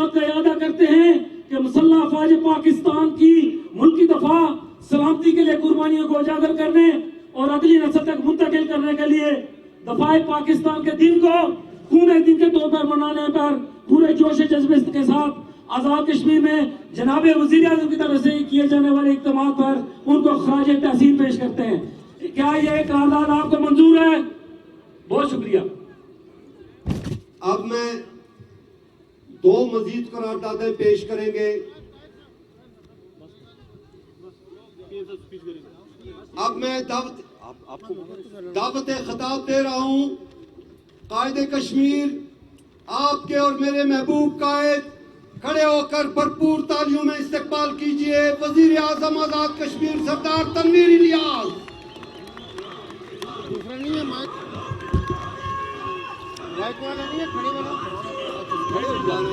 बात का इरादा करते हैं कि मुसल्लह अफवाज पाकिस्तान की मुल्की दफा सलामती के लिए कुर्बानियों को उजागर करने और अगली नस्ल तक मुंतकिल करने के लिए दफाए पाकिस्तान के दिन को खूने दिन के तौर पर मनाने पर पूरे जोश जज्बे के साथ आजाद कश्मीर में जनाब वजीर आजम की तरफ से किए जाने वाले इक़दाम पर उनको खराज तहसीन पेश करते हैं। क्या ये करारदाद आपको मंजूर है? बहुत शुक्रिया। अब मैं दो मजीद करारदादें पेश करेंगे। अब मैं दावत खिताब दे रहा हूं कायदे कश्मीर, आपके और मेरे महबूब कायद खड़े होकर भरपूर तालियों में इस्तकबाल कीजिए वजीर आजम आजाद कश्मीर सरदार तनवीर इलियास। दूसरा नहीं है माइक वाला नहीं है, खड़े वाला खड़े हो जाना।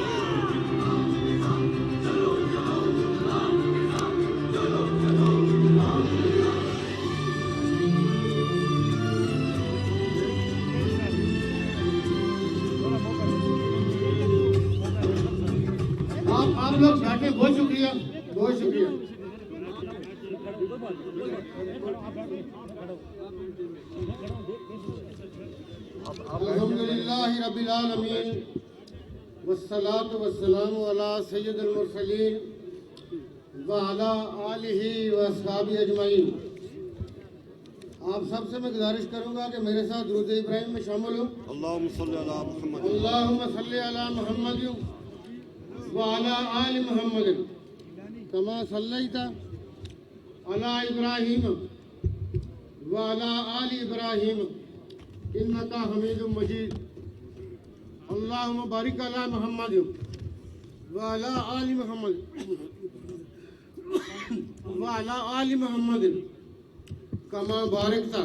आप लोग बैठे, बहुत शुक्रिया, बहुत शुक्रिया। अल्हम्दुलिल्लाहि रब्बिल आलमीन वस्सलातु वस्सलामु अला सय्यिदिल मुरसलीन व अला आलिहि व अस्हाबिहि अजमईन। आप सबसे मैं गुजारिश करूंगा कि मेरे साथ दुरूद इब्राहिम में शामिल हो। अल्लाहुम्मा सल्ली अला मुहम्मद, अल्लाहुम्मा सल्ली अला मुहम्मद व अला आलि मुहम्मद कमा सल्लैता अला इब्राहिम व अला आलि इब्राहिम इन्नका हमीदुम मजीद। अल्लाहुम्मा बारिक अला मुहम्मद व अला आलि मुहम्मद व अला आलि मुहम्मद कमा बारकता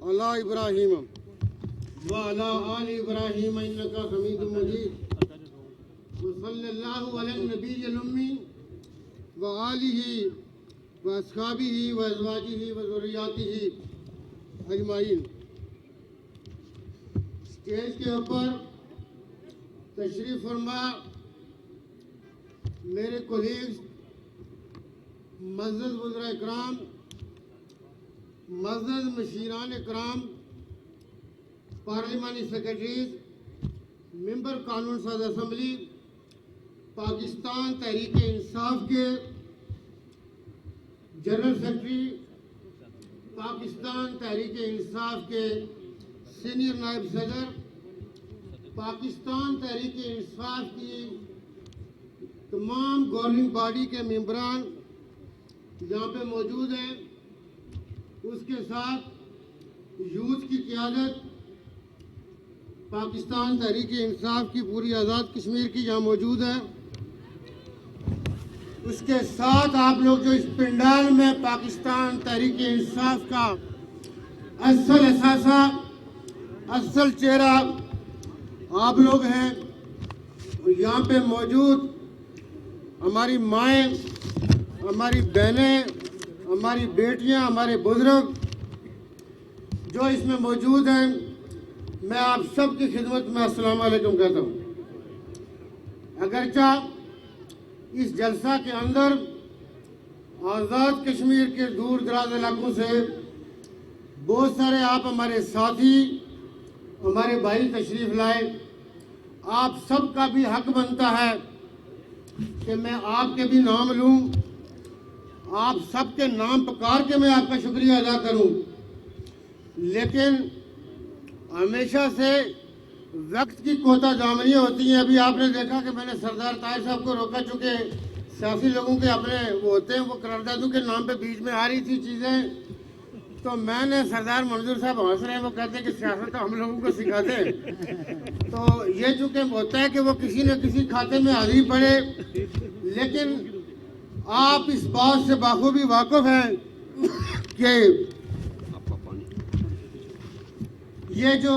अला इब्राहिम व अला आलि इब्राहिम इन्नका हमीदुम मजीद। व सल्लल्लाहु अला नबिय्यिल उम्मी व आलिहि व अस्हाबिहि व अज़वाजिहि व ज़ुर्रिय्यतिहि अजमाइन। स्टेज के ऊपर तशरीफ फरमा मेरे कोलीग्स, मज़्ज़द वज़रा इकराम, मज़्ज़द मशीरान इकराम, पार्लिमानी सेक्रेटरीज, मेंबर कानून साज असम्बली, पाकिस्तान तहरीक इंसाफ के जनरल सेक्रेटरी, पाकिस्तान तहरीक इंसाफ के सीनियर नायब सदर, पाकिस्तान तहरीक इंसाफ की तमाम गवर्निंग बॉडी के मेंबरान यहाँ पे मौजूद हैं, उसके साथ यूथ की क़यादत पाकिस्तान तहरीक इंसाफ की पूरी आज़ाद कश्मीर की यहाँ मौजूद है। उसके साथ आप लोग जो इस पंडाल में पाकिस्तान तहरीक इंसाफ का असल असासा, असल चेहरा आप लोग हैं। यहाँ पे मौजूद हमारी माएँ, हमारी बहनें, हमारी बेटियाँ, हमारे बुजुर्ग जो इसमें मौजूद हैं, मैं आप सब की खिदमत में अस्सलाम वालेकुम कहता हूँ। अगरचा इस जलसा के अंदर आज़ाद कश्मीर के दूर दराज इलाकों से बहुत सारे आप हमारे साथी, हमारे भाई तशरीफ़ लाए। आप सब का भी हक बनता है कि मैं आपके भी नाम लूँ, आप सबके नाम पुकार के मैं आपका शुक्रिया अदा करूँ। लेकिन हमेशा से वक्त की कोता जामनी होती हैं। अभी आपने देखा कि मैंने सरदार ताहिर साहब को रोका, चुके सियासी लोगों के अपने वो होते हैं, वो करारदादों के नाम पे बीच में आ रही थी चीज़ें, तो मैंने सरदार मंजूर साहब हंस रहे हैं, वो कहते हैं कि सियासत तो हम लोगों को सिखाते हैं। तो ये चूँकि होता है कि वो किसी न किसी खाते में हाजिरी पड़े, लेकिन आप इस बात से बाखूबी वाकिफ हैं कि ये जो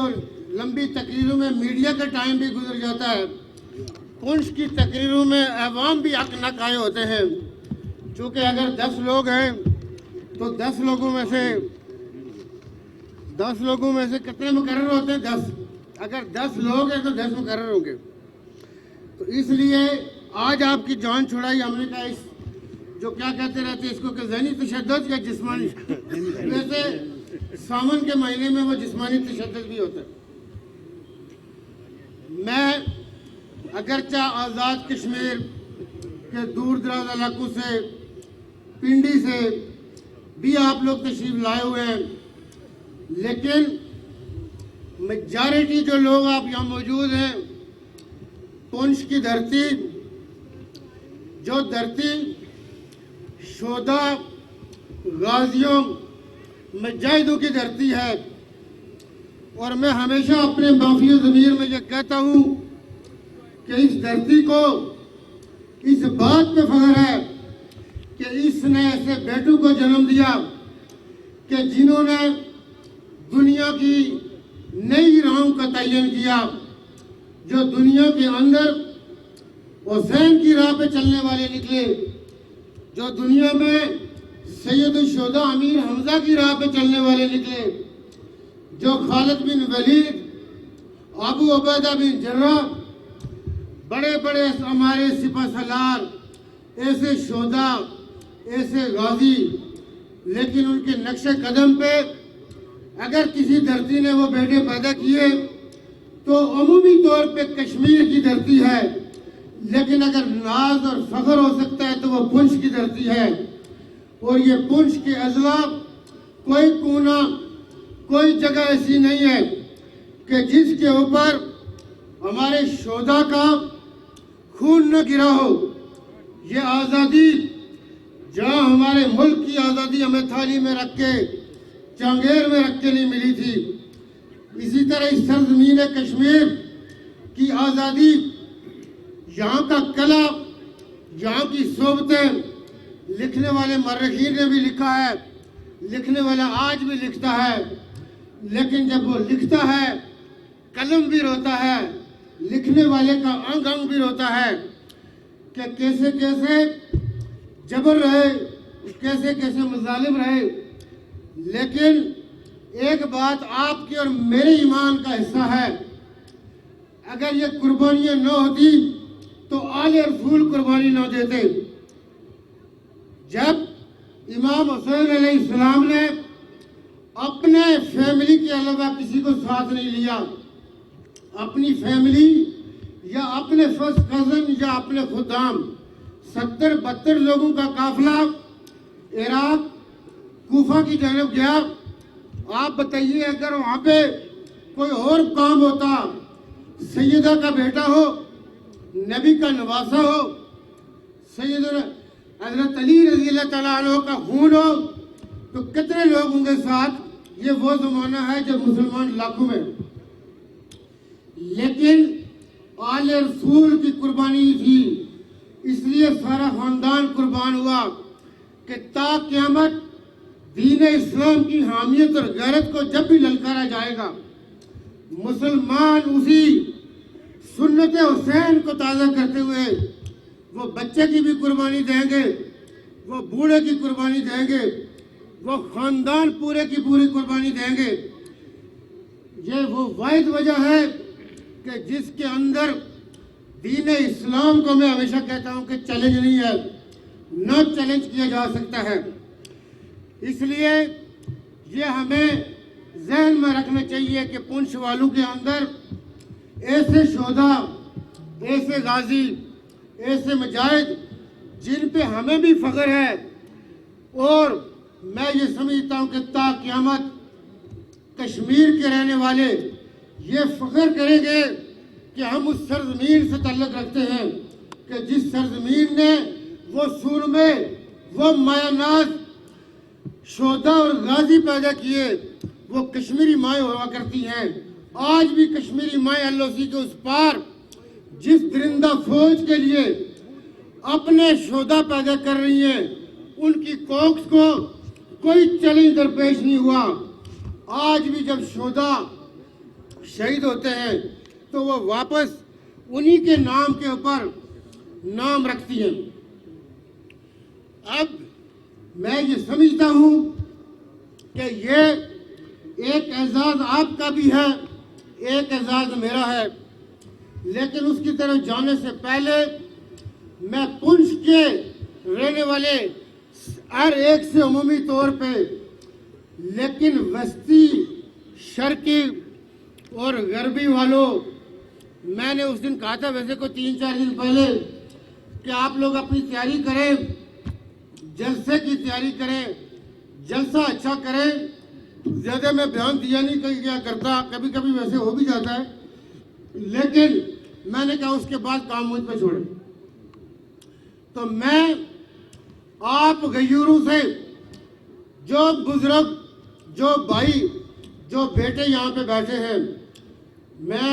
लंबी तकरीरों में मीडिया का टाइम भी गुजर जाता है, पुंछ की तकरीरों में अवाम भी हक नक आए होते हैं। चूँकि अगर 10 लोग हैं तो 10 लोगों में से कितने मुकर्रर होते हैं? 10। अगर 10 लोग हैं तो 10 मुकर्रर होंगे। तो इसलिए आज आपकी जान छुड़ाई हमने कहा। इस जो क्या कहते रहते हैं इसको कि ज़हनी तशद्दुद या जिस्मानी, वैसे सावन के महीने में वो जिस्मानी तशद्दुद भी होता है। मैं अगरचा आज़ाद कश्मीर के दूर दराज इलाकों से, पिंडी से भी आप लोग तशरीफ लाए हुए हैं, लेकिन मेजॉरिटी जो लोग आप यहाँ मौजूद हैं, पुंछ की धरती, जो धरती शोधा गाजियों मुजाहिदों की धरती है, और मैं हमेशा अपने माफी ज़मीर में ये कहता हूँ कि इस धरती को इस बात पे फख्र है कि इसने ऐसे बेटों को जन्म दिया कि जिन्होंने दुनिया की नई राहों का तयन किया, जो दुनिया के अंदर हुसैन की राह पे चलने वाले निकले, जो दुनिया में सैयद शोदा अमीर हमजा की राह पे चलने वाले निकले, जो खालिद बिन वलीद, अबू उबैदा बिन जर्राह, बड़े बड़े हमारे सिपह सलार, ऐसे शोदा, ऐसे गाजी, लेकिन उनके नक्शे कदम पे अगर किसी धरती ने वो बेटे पैदा किए तो अमूमी तौर पे कश्मीर की धरती है, लेकिन अगर नाज और फख्र हो सकता है तो वो पुंछ की धरती है। और ये पुंछ के अजला कोई कोना, कोई जगह ऐसी नहीं है कि जिसके ऊपर हमारे शोधा का खून न गिरा हो। ये आज़ादी जहाँ हमारे मुल्क की आज़ादी हमें थाली में रख के, चांगेर में रख के नहीं मिली थी, इसी तरह इस सरजमीन कश्मीर की आज़ादी, यहाँ का कला, यहाँ की सोबतें, लिखने वाले मर्रखीन ने भी लिखा है, लिखने वाला आज भी लिखता है, लेकिन जब वो लिखता है कलम भी रोता है, लिखने वाले का अंग अंग भी रोता है कि कैसे कैसे जबर रहे, कैसे कैसे मजालिम रहे। लेकिन एक बात आपके और मेरे ईमान का हिस्सा है, अगर ये कुर्बानियाँ न होती तो आले रसूल कुर्बानी न देते। जब इमाम हुसैन अलैहिस्सलाम ने अपने फैमिली के अलावा किसी को साथ नहीं लिया, अपनी फैमिली या अपने फर्स्ट कज़न या अपने खुदाम 70-72 लोगों का काफिला इराक कूफा की जानब गया। आप बताइए अगर वहाँ पे कोई और काम होता, सैयदा का बेटा हो, नबी का नवासा हो, सैयदना हज़रत अली रज़ी अल्लाह तआला अन्हु का खून हो, तो कितने लोग होंगे साथ। ये वो ज़माना है जब मुसलमान लाखों में, लेकिन आले रसूल की कुर्बानी थी, इसलिए सारा खानदान कुर्बान हुआ कि ता क़यामत दीन इस्लाम की हामियत और गैरत को जब भी ललकारा जाएगा, मुसलमान उसी सुन्नत हुसैन को ताज़ा करते हुए वो बच्चे की भी कुर्बानी देंगे, वो बूढ़े की कुर्बानी देंगे, वो खानदान पूरे की पूरी कुर्बानी देंगे। ये वो वाहिद वजह है कि जिसके अंदर दीन इस्लाम को मैं हमेशा कहता हूँ कि चैलेंज नहीं है, न चैलेंज किया जा सकता है। इसलिए ये हमें जहन में रखना चाहिए कि पुंछ वालों के अंदर ऐसे शोधा, ऐसे गाजी, ऐसे मुजाहिद जिन पे हमें भी फख्र है, और मैं ये समझता हूँ कि ता क़यामत कश्मीर के रहने वाले ये फख्र करेंगे कि हम उस सरजमीन से ताल्लुक़ रखते हैं कि जिस सरजमीन ने वो सूरमे, वो मायानाज शोधा और गाजी पैदा किए, वो कश्मीरी माएँ हुआ करती हैं। आज भी कश्मीरी माएँ एलओसी के उस पार जिस दरिंदा फौज के लिए अपने शोधा पैदा कर रही हैं, उनकी कोख्स को कोई चैलेंज दरपेश नहीं हुआ। आज भी जब शोधा शहीद होते हैं तो वो वापस उन्हीं के नाम के ऊपर नाम रखती हैं। अब मैं ये समझता हूँ कि ये एक एजाज़ आपका भी है, एक एजाज़ मेरा है। लेकिन उसकी तरफ जाने से पहले मैं पुंछ के रहने वाले हर एक से अमूमी तौर पे, लेकिन वस्ती, शर्की और गरबी वालों, मैंने उस दिन कहा था वैसे को 3-4 दिन पहले कि आप लोग अपनी तैयारी करें, जलसे की तैयारी करें, जलसा अच्छा करें। ज़्यादा मैं बयान दिया नहीं कहीं क्या करता, कभी कभी वैसे हो भी जाता है, लेकिन मैंने कहा उसके बाद काम मुझ पे छोड़े। तो मैं आप गयूरों से, जो बुजुर्ग, जो भाई, जो बेटे यहाँ पे बैठे हैं, मैं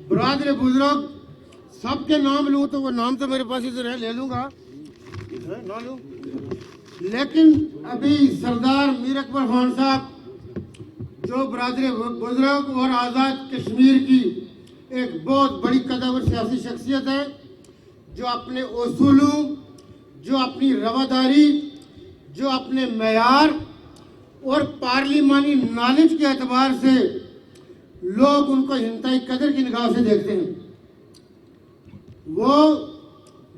बरादर बुजुर्ग सबके नाम लूँ तो वो नाम तो मेरे पास इधर है, ले लूँगा ना लूँ, लेकिन अभी सरदार मीर अकबर खान साहब जो बरादर बुजुर्ग और आज़ाद कश्मीर की एक बहुत बड़ी कदर सियासी शख्सियत है, जो अपने उसूलों, जो अपनी रवादारी, जो अपने मेयार और पार्लिमानी नॉलेज के एतबार से लोग उनको इंतहाई कदर की निगाह से देखते हैं। वो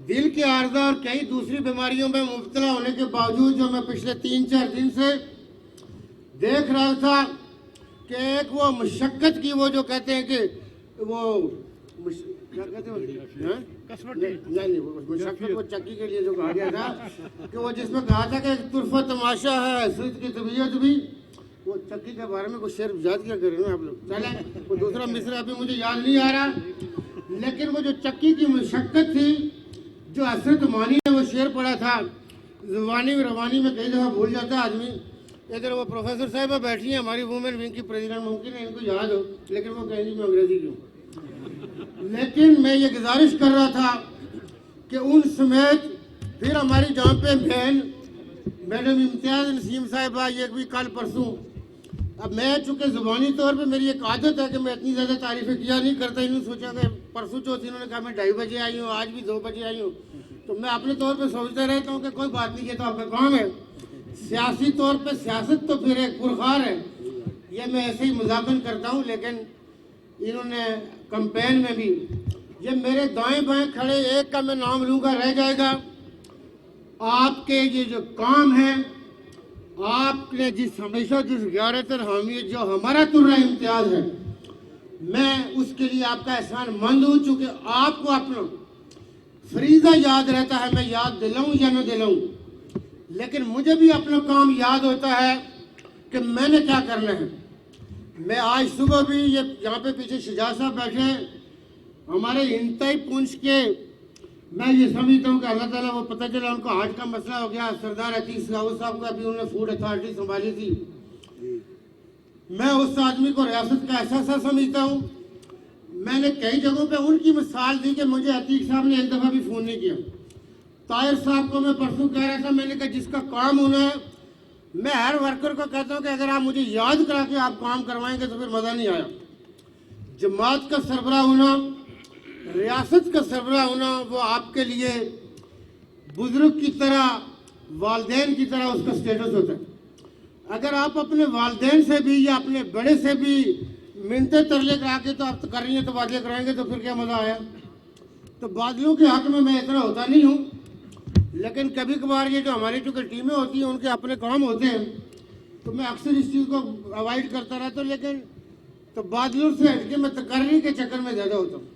दिल के आर्जा और कई दूसरी बीमारियों में मुब्तला होने के बावजूद, जो मैं पिछले 3-4 दिन से देख रहा था कि एक वो मुशक्कत की, वो जो कहते हैं कि वो क्या कहते हैं, नहीं वो मुशक्कत वो चक्की के लिए जो कहा गया था कि वो जिसमें कहा था कि तुरफा तमाशा है हसरत की तबीयत भी, वो चक्की के बारे में कुछ शेर याद क्या करें ना आप लोग। चले वो दूसरा मिसरा अभी मुझे याद नहीं आ रहा, लेकिन वो जो चक्की की मुशक्कत थी, जो हसरत मानी है, वो शेर पड़ा था। जुबानी रवानी में कई दफ़ा भूल जाता है आदमी। इधर वो प्रोफेसर साहिबा बैठी हैं हमारी वुमेन विंग की प्रेसिडेंट, मुमकिन है इनको याद हो, लेकिन वो कहेंगी मैं अंग्रेजी क्यों। लेकिन मैं ये गुजारिश कर रहा था कि उन समेत फिर हमारी जहाँ पे बहन मैडम इम्तियाज़ नसीम साहिबा, ये भी कल परसों, अब मैं चूँकि ज़ुबानी तौर पे मेरी एक आदत है कि मैं इतनी ज़्यादा तारीफ़ें किया नहीं करता। इन्होंने सोचा कि परसों चौथ इन्होंने कहा मैं 2:30 बजे आई हूँ, आज भी 2 बजे आई हूँ, तो मैं अपने तौर पे सोचता रहता हूँ कि कोई बात नहीं, ये तो आपका काम है। सियासी तौर पे सियासत तो फिर एक पुरखार है, ये मैं ऐसे ही मजाकन करता हूँ। लेकिन इन्होंने कैंपेन में भी, ये मेरे दाएं बाएं खड़े एक का मैं नाम लूँगा रह जाएगा, आपके ये जो काम है, आपने जिस हमेशा जिस गैरत और हामी जो हमारा तुर्रा इम्तियाज़ है, मैं उसके लिए आपका एहसान मंद हूँ। चूँकि आपको अपना फरीज़ा याद रहता है, मैं याद दिलाऊँ या न दिलाऊँ, लेकिन मुझे भी अपना काम याद होता है कि मैंने क्या करना है। मैं आज सुबह भी ये यहाँ पे पीछे शुजा साहब बैठे हैं, हमारे इंतहाई पुंछ के, मैं ये समझता हूँ कि अल्लाह ताला, वो पता चला उनको हार्ट का मसला हो गया। सरदार अतीक साहब का भी उन्होंने फूड अथॉरिटी संभाली थी। मैं उस आदमी को रियासत का एहसास समझता हूँ। मैंने कई जगहों पे उनकी मिसाल दी कि मुझे अतीक साहब ने एक दफ़ा भी फ़ोन नहीं किया। ताहिर साहब को मैं परसों कह रहा था, मैंने कहा जिसका काम होना है, मैं हर वर्कर को कहता हूँ कि अगर आप मुझे याद करा के आप काम करवाएंगे तो फिर मज़ा नहीं आया। जमात का सरबराह होना, रियासत का सरबराह होना, वो आपके लिए बुजुर्ग की तरह, वालदेन की तरह उसका स्टेटस होता है। अगर आप अपने वालदेन से भी या अपने बड़े से भी मिनते तरले करा के तो आप तो कर रही हैं तो वादे कराएंगे तो फिर क्या मज़ा आया। तो बादलों के हक में मैं इतना होता नहीं हूँ, लेकिन कभी कभार ये जो हमारी चूँकि टीमें होती हैं उनके अपने काम होते हैं, तो मैं अक्सर इस चीज़ को अवॉइड करता रहता हूँ। लेकिन तो बादलों से हटके मैं तकर्री के चक्कर में ज़्यादा होता हूँ।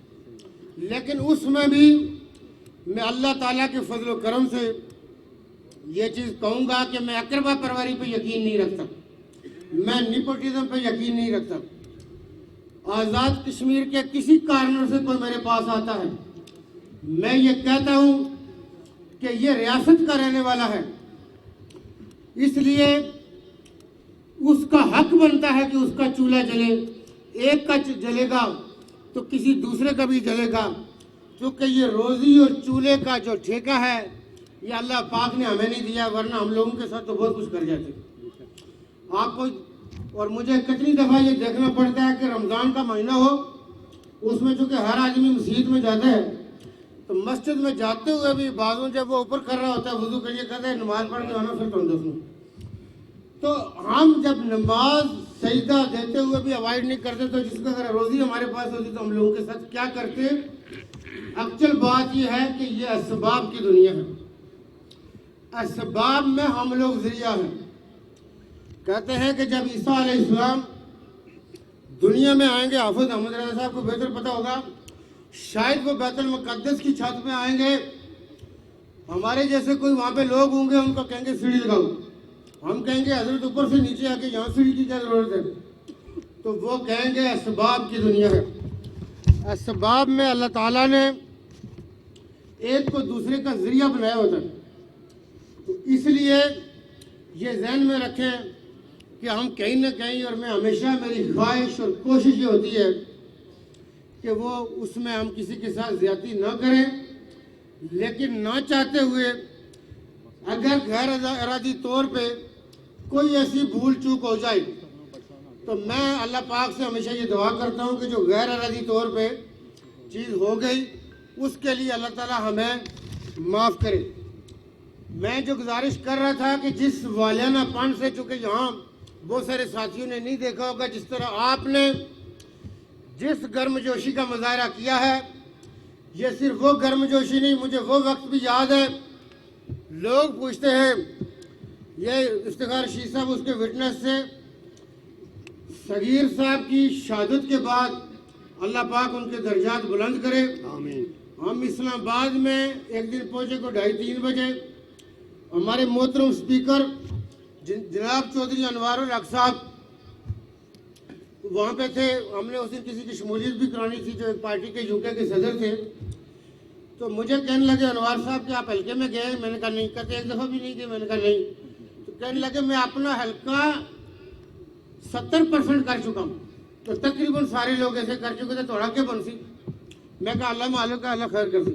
लेकिन उसमें भी मैं अल्लाह ताला के फजल करम से ये चीज़ कहूँगा कि मैं अकरबा परवरी पे यकीन नहीं रखता, मैं निपोटिज्म पे यकीन नहीं रखता। आज़ाद कश्मीर के किसी कारण से कोई मेरे पास आता है, मैं ये कहता हूँ कि ये रियासत का रहने वाला है, इसलिए उसका हक बनता है कि उसका चूल्हा जले। एक का जलेगा तो किसी दूसरे का भी जलेगा, क्योंकि ये रोज़ी और चूल्हे का जो ठेका है ये अल्लाह पाक ने हमें नहीं दिया, वरना हम लोगों के साथ तो बहुत कुछ कर जाते आपको। और मुझे कितनी दफ़ा ये देखना पड़ता है कि रमज़ान का महीना हो, उसमें चूँकि हर आदमी मस्जिद में जाता है, तो मस्जिद में जाते हुए भी बाजू जब वो ऊपर कर रहा होता है वुज़ू के लिए कहता है नमाज पढ़ के आना फिर तुम दसू। तो हम जब नमाज सजदा देते हुए भी अवॉइड नहीं करते, तो जिसका अगर रोजी हमारे पास होती तो हम लोगों के साथ क्या करते। एक्चुअल बात यह है कि ये असबाब की दुनिया है, असबाब में हम लोग जरिया हैं। कहते हैं कि जब ईसा अलैहिस्सलाम दुनिया में आएंगे, हाफिज अहमद रजा साहब को बेहतर पता होगा, शायद वो बैतुल मुक़द्दस की छत में आएंगे, हमारे जैसे कोई वहाँ पे लोग होंगे, उनको कहेंगे सीढ़ी लगाओ, हम कहेंगे हजरत ऊपर से नीचे आके यहाँ सीढ़ी की क्या जरूरत है। तो वो कहेंगे असबाब की दुनिया है। असबाब में अल्लाह ताला ने एक को दूसरे का जरिया बनाया होता है। तो इसलिए ये जहन में रखें कि हम कहीं ना कहीं, और मैं हमेशा मेरी ख्वाहिश और कोशिश ये होती है कि वो उसमें हम किसी के साथ ज्यादती ना करें, लेकिन ना चाहते हुए अगर गैर इरादी तौर पे कोई ऐसी भूल चूक हो जाए तो मैं अल्लाह पाक से हमेशा ये दुआ करता हूँ कि जो गैर इरादी तौर पे चीज़ हो गई उसके लिए अल्लाह ताला हमें माफ़ करे। मैं जो गुजारिश कर रहा था कि जिस वालियानापन से, चूँकि यहाँ बहुत सारे साथियों ने नहीं देखा होगा, जिस तरह आपने जिस गर्मजोशी का मुजाहरा किया है, ये सिर्फ वो गर्मजोशी नहीं, मुझे वो वक्त भी याद है, लोग पूछते हैं ये इफ्तिखार शीर साहब उसके विटनेस से सगीर साहब की शहादत के बाद अल्लाह पाक उनके दर्जात बुलंद करे, आमीन। हम इस्लामाबाद में एक दिन पहुंचे को 2:30-3 बजे, हमारे मोहतरम स्पीकर जनाब चौधरी अनवारुल हक साहब वहाँ पे थे। हमने उस दिन किसी की शमूलियत भी करानी थी, जो एक पार्टी के यूके के सदर थे। तो मुझे कहने लगे अनवार साहब कि आप हल्के में गए? मैंने कहा नहीं। कहते एक दफ़ा भी नहीं गए? मैंने कहा नहीं। तो कहने लगे मैं अपना हल्का 70% कर चुका हूँ। तो तकरीबन सारे लोग ऐसे कर चुके थे, थोड़ा के बंसी। मैं कहा अल्लाह मालिक का अल्लाह खैर कर दी।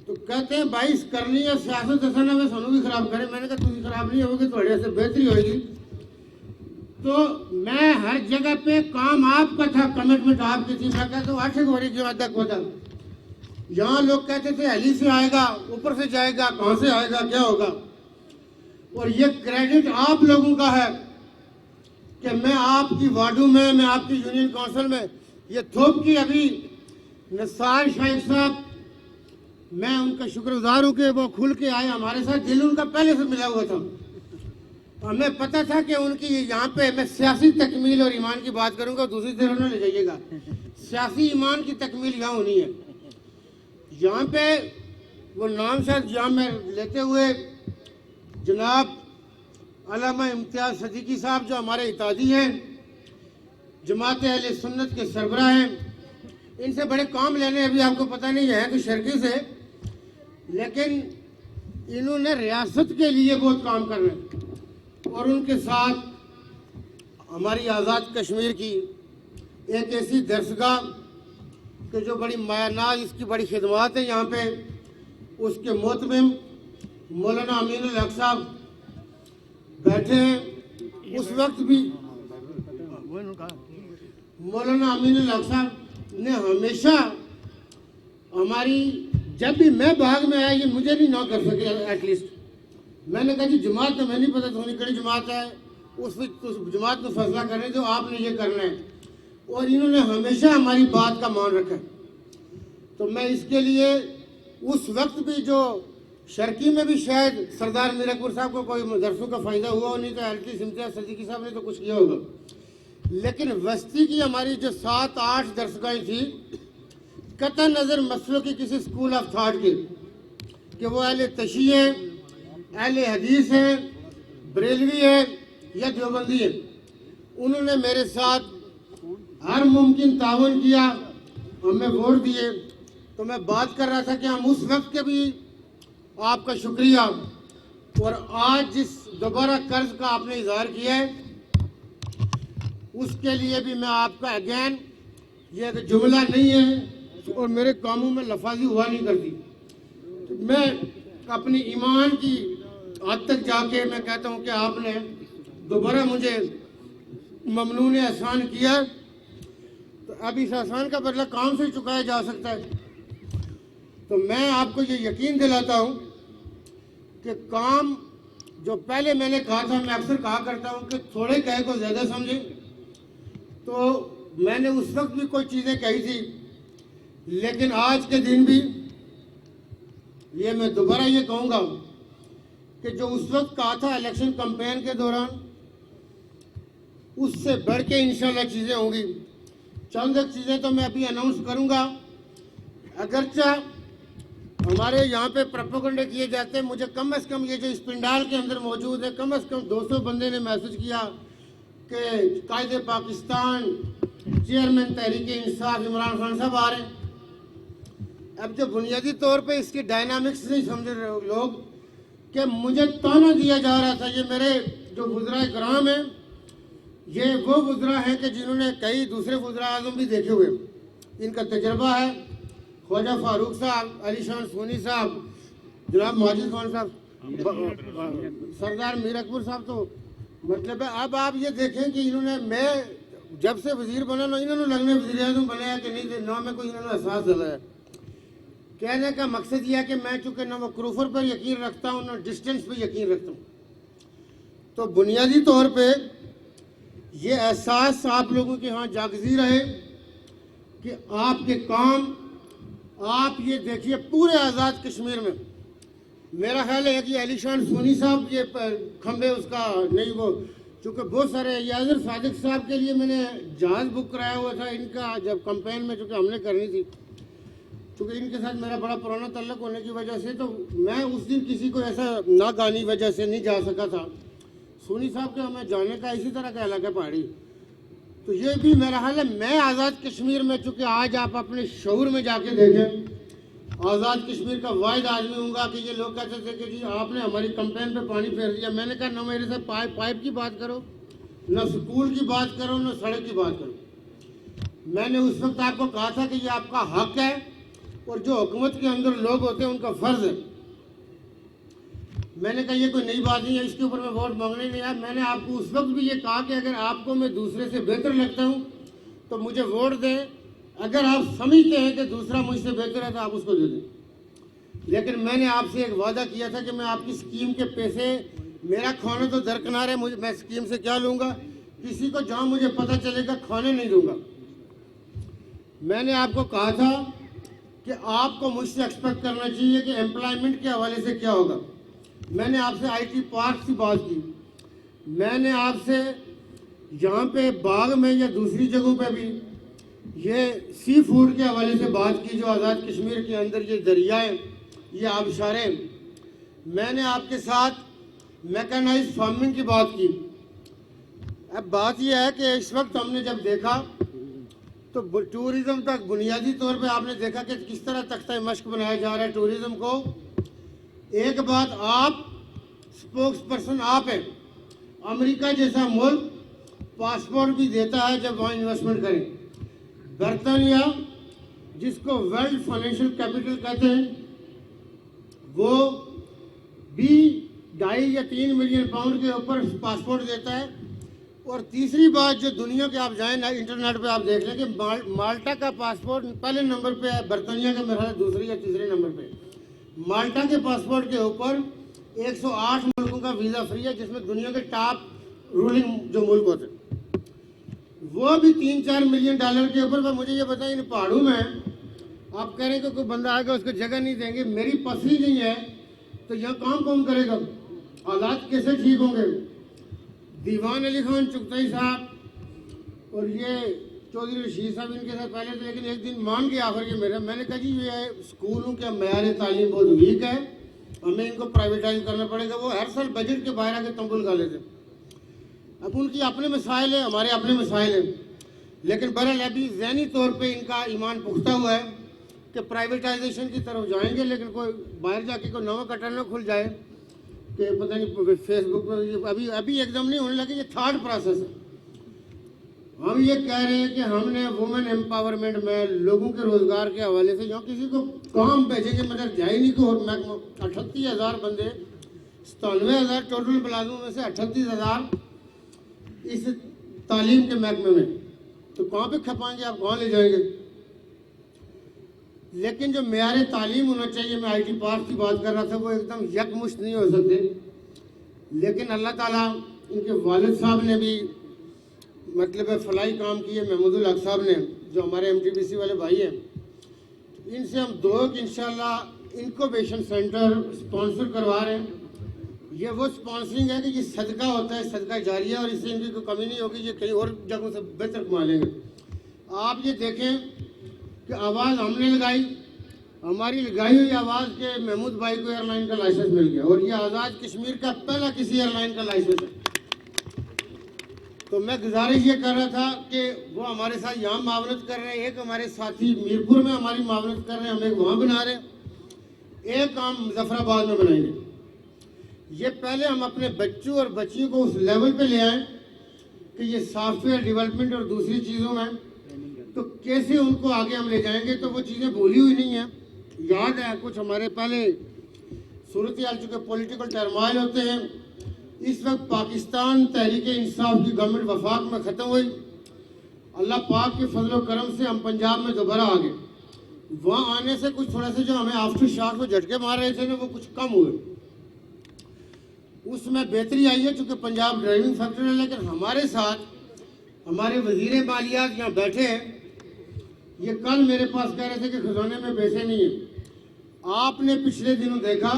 तो कहते हैं 22 करनी है सियासत दसना में सोनू भी खराब करे। मैंने कहा तुम खराब नहीं होगी, थोड़ी से बेहतरी होगी। तो मैं हर जगह पे काम आपका था, कमिटमेंट आपकी थी। मैं कहता हूँ 8 गोरी की अदक होता। यहाँ लोग कहते थे हली से आएगा, ऊपर से जाएगा, कहाँ से आएगा, क्या होगा। और ये क्रेडिट आप लोगों का है कि मैं आपकी वार्डों में, मैं आपकी यूनियन काउंसिल में, ये थोप की अभी नसार शाहिद साहब, मैं उनका शुक्रगुजार हूँ कि वो खुल के आए हमारे साथ। दिल उनका पहले से मिला हुआ था। हमें पता था कि उनकी यहाँ पे, मैं सियासी तकमील और ईमान की बात करूँगा, दूसरी तरफ न ले जाइएगा। सियासी ईमान की तकमील यहाँ होनी है। यहाँ पे वो नाम शायद यहाँ में लेते हुए जनाब अल्लामा इम्तियाज सदीकी साहब, जो हमारे इतादी हैं, जमात अहले सुन्नत के सरबराह हैं, इनसे बड़े काम लेने अभी आपको पता नहीं है तो शर्की से, लेकिन इन्होंने रियासत के लिए बहुत काम करना है। और उनके साथ हमारी आज़ाद कश्मीर की एक ऐसी दरसगाह कि जो बड़ी मायानाज, इसकी बड़ी खिदमत है यहाँ पे, उसके मोहतमिम मौलाना अमीनुल हक साहब बैठे हैं। उस वक्त भी मौलाना अमीनुल हक साहब ने हमेशा हमारी, जब भी मैं भाग में आया, ये मुझे नहीं ना कर सके एटलीस्ट। मैंने कहा जी जमात तो मैं नहीं पता थोड़ी कड़ी जमात है, उस जमात को फैसला करने दो, आपने ये करना है। और इन्होंने हमेशा हमारी बात का मान रखा है। तो मैं इसके लिए उस वक्त भी, जो शर्की में भी शायद सरदार मीरकपुर साहब को कोई दरसों का फ़ायदा हुआ हो, नहीं तो एल्टी इम्तियाज सदीकी साहब ने तो कुछ किया होगा। लेकिन वस्ती की हमारी जो 7-8 दरसगाहें थी, कतई नज़र मसलों की किसी स्कूल ऑफ थाट की, कि वो अहले तशी हैं, अहले हदीस हैं, बरेलवी है या देवबंदी है, उन्होंने मेरे साथ हर मुमकिन ताउन किया, हमें वोट दिए। तो मैं बात कर रहा था कि हम उस वक्त के भी आपका शुक्रिया, और आज जिस दोबारा कर्ज का आपने इजहार किया है उसके लिए भी मैं आपका अगेन, ये एक जुमला नहीं है और मेरे कामों में लफाजी हुआ नहीं करती। तो मैं अपनी ईमान की हद तक जाके मैं कहता हूँ कि आपने दोबारा मुझे ममनून एहसान किया, तो अब इस एहसान का बदला काम से चुकाया जा सकता है। तो मैं आपको ये यकीन दिलाता हूँ कि काम जो पहले मैंने कहा था, मैं अक्सर कहा करता हूँ कि थोड़े कहे को ज़्यादा समझे, तो मैंने उस वक्त भी कोई चीज़ें कही थी, लेकिन आज के दिन भी ये मैं दोबारा ये कहूँगा कि जो उस वक्त कहा था इलेक्शन कैंपेन के दौरान, उससे बढ़ के इंशाल्लाह चीज़ें होंगी। चंद एक चीज़ें तो मैं अभी अनाउंस करूँगा। अगरचा हमारे यहाँ पे प्रोपेगेंडा किए जाते हैं, मुझे कम से कम ये जो इस पंडाल के अंदर मौजूद है, कम से कम 200 बंदे ने मैसेज किया कि कायदे पाकिस्तान चेयरमैन तहरीक इंसाफ इमरान खान साहब आ रहे हैं। अब जो बुनियादी तौर पे इसकी डायनामिक्स नहीं समझ रहे हो लोग, कि मुझे ताना दिया जा रहा था। ये मेरे जो वज़राए कराम हैं, ये वो वज़रा हैं कि जिन्होंने कई दूसरे वज़रा आज़म भी देखे हुए, इनका तजर्बा है। ख्वाजा फारूक साहब, अली शान सोनी साहब, जनाब माजिद खान साहब, सरदार मीर अकबर साहब, तो मतलब है अब आप ये देखें कि इन्होंने, मैं जब से वज़ीर बना ना, इन्होंने लगने वज़ीर आज़म बनाया कि नहीं, ना में कोई इन्होंने एहसास दिलाया। कहने का मकसद यह है कि मैं चूँकि ना वो क्रूफर पर यकीन रखता हूँ, ना डिस्टेंस पर यकीन रखता हूँ, तो बुनियादी तौर पे ये एहसास आप लोगों के यहाँ जागजी रहे कि आपके काम, आप ये देखिए पूरे आज़ाद कश्मीर में, मेरा ख्याल है कि अली शान सोनी साहब ये खंबे उसका नहीं, वो चूँकि बहुत सारे याजर सादिक साहब के लिए मैंने जहाज़ बुक कराया हुआ था इनका, जब कैंपेन में चूँकि हमने करनी थी, क्योंकि इनके साथ मेरा बड़ा पुराना तल्लुक़ होने की वजह से, तो मैं उस दिन किसी को ऐसा नागानी वजह से नहीं जा सका था। सोनी साहब के हमें जाने का इसी तरह का इलाका पहाड़ी, तो ये भी मेरा हाल है। मैं आज़ाद कश्मीर में, चूँकि आज आप अपने शऊर में जाके देखें, आज़ाद कश्मीर का वाहिद आदमी हूँगा कि ये लोग कहते थे कि जी आपने हमारी कैंपेन पे पानी फेर दिया। मैंने कहा ना मेरे से पाइप की बात करो, ना स्कूल की बात करो, ना सड़क की बात करो। मैंने उस वक्त आपको कहा था कि ये आपका हक है और जो हुकूमत के अंदर लोग होते हैं उनका फ़र्ज़ है। मैंने कहा ये कोई नई बात नहीं है, इसके ऊपर मैं वोट मांगने नहीं आया। मैंने आपको उस वक्त भी ये कहा कि अगर आपको मैं दूसरे से बेहतर लगता हूँ तो मुझे वोट दें, अगर आप समझते हैं कि दूसरा मुझसे बेहतर है तो आप उसको दे दें। लेकिन मैंने आपसे एक वादा किया था कि मैं आपकी स्कीम के पैसे, मेरा खाना तो दरकिनार है, मुझे, मैं स्कीम से क्या लूँगा, किसी को जहाँ मुझे पता चलेगा खाने नहीं दूँगा। मैंने आपको कहा था कि आपको मुझसे एक्सपेक्ट करना चाहिए कि एम्प्लॉयमेंट के हवाले से क्या होगा। मैंने आपसे IT पार्क की बात की, मैंने आपसे यहाँ पे बाग में या दूसरी जगहों पे भी ये सी फूड के हवाले से बात की, जो आज़ाद कश्मीर के अंदर ये दरियाएँ, ये आबशारें। मैंने आपके साथ मैकेनाइज्ड फार्मिंग की बात की। अब बात यह है कि इस वक्त हमने जब देखा तो टूरिज़्म तक बुनियादी तौर पे आपने देखा कि किस तरह तख्ता मश्क बनाया जा रहा है टूरिज़्म को। एक बात, आप स्पोक्स पर्सन आप हैं। अमेरिका जैसा मुल्क पासपोर्ट भी देता है जब वहाँ इन्वेस्टमेंट करें। बर्तानिया, जिसको वर्ल्ड फाइनेंशियल कैपिटल कहते हैं, वो भी 2.5 या 3 मिलियन पाउंड के ऊपर पासपोर्ट देता है। और तीसरी बात, जो दुनिया के आप जाएं ना, इंटरनेट पे आप देख लें कि माल्टा का पासपोर्ट पहले नंबर पे है, बर्तानिया का मेरा दूसरे या तीसरे नंबर पे। माल्टा के पासपोर्ट के ऊपर 108 मुल्कों का वीज़ा फ्री है, जिसमें दुनिया के टॉप रूलिंग जो मुल्क होते हैं वो भी 3-4 मिलियन डॉलर के ऊपर। पर मुझे ये बताएं, इन पहाड़ों में आप कह रहे हैं कि कोई बंदा आएगा उसको जगह नहीं देंगे, मेरी पसली नहीं है तो यहाँ काम कौन करेगा, हालात कैसे ठीक होंगे। दीवान अली खान चुगताई साहब और ये चौधरी रशीद साहब इनके साथ पहले थे, लेकिन एक दिन मान गया आखिर ये मेरा, मैंने कहा जी ये स्कूलों के मेयार तालीम बहुत वीक है, हमें इनको प्राइवेटाइज करना पड़ेगा। वो हर साल बजट के बाहर आके तंबुल गा लेते। अब उनकी अपने मसाइल हैं, हमारे अपने मसाइल हैं, लेकिन बहरहाल अभी ज़हनी तौर पे इनका ईमान पुख्ता हुआ है कि प्राइवेटाइजेशन की तरफ जाएंगे। लेकिन कोई बाहर जाके कोई नवा कटर न खुल जाए कि पता नहीं फेसबुक पर अभी एकदम नहीं होने लगे। ये थर्ड प्रोसेस है। हम ये कह रहे हैं कि हमने वुमेन एम्पावरमेंट में लोगों के रोज़गार के हवाले से यहाँ किसी को काम भेजेंगे मगर जाए नहीं को। 38,000 बंदे, 97,000 टोटल मुलाजिमों में से 38,000 इस तालीम के महकमे में, तो कहाँ पे खपाएंगे आप, कहाँ ले जाएंगे। लेकिन जो मेयार तालीम होना चाहिए, मैं IT पार्क की बात कर रहा था, वो एकदम यकमुश्त नहीं हो सकते। लेकिन अल्लाह ताला इनके वालिद साहब ने भी मतलब फलाई काम किए, महमूदुल हक साहब ने, जो हमारे MTBC वाले भाई हैं। इनसे हम दो इंशाल्लाह इनक्यूबेशन सेंटर स्पॉन्सर करवा रहे हैं। ये वो स्पॉन्सरिंग है कि ये सदका होता है, सदका जारिया, और इससे इनकी कोई कमी नहीं होगी, ये कहीं और जगहों से बेहतर कमा लेंगे। आप ये देखें कि आवाज़ हमने लगाई, हमारी लगाई हुई आवाज़ के महमूद भाई को एयरलाइन का लाइसेंस मिल गया, और ये आज़ाद कश्मीर का पहला किसी एयरलाइन का लाइसेंस है। तो मैं गुजारिश ये कर रहा था कि वो हमारे साथ यहाँ मावनत कर रहे हैं, एक हमारे साथी मीरपुर में हमारी मावनत कर रहे हैं, हम एक वहाँ बना रहे हैं, एक हम मुजफ्फराबाद में बनाएंगे। ये पहले हम अपने बच्चों और बच्चियों को उस लेवल पे ले आए कि ये सॉफ्टवेयर डेवलपमेंट और दूसरी चीज़ों में तो कैसे उनको आगे हम ले जाएंगे। तो वो चीज़ें भूली हुई नहीं हैं, याद है कुछ हमारे पहले सूरत हाल चुके पॉलिटिकल टर्माइल होते हैं। इस वक्त पाकिस्तान तहरीक इंसाफ की गवर्नमेंट वफाक में ख़त्म हुई, अल्लाह पाक के फजल करम से हम पंजाब में दोबारा आ गए। वहाँ आने से कुछ थोड़ा सा जो हमें आफ्टर शॉक में झटके मार रहे थे ना, वो कुछ कम हुए, उसमें बेहतरी आई है चूँकि पंजाब ड्राइविंग फैक्टर है। लेकिन हमारे साथ हमारे वजीर मालियात यहाँ बैठे हैं, ये कल मेरे पास कह रहे थे कि खजाने में पैसे नहीं है। आपने पिछले दिनों देखा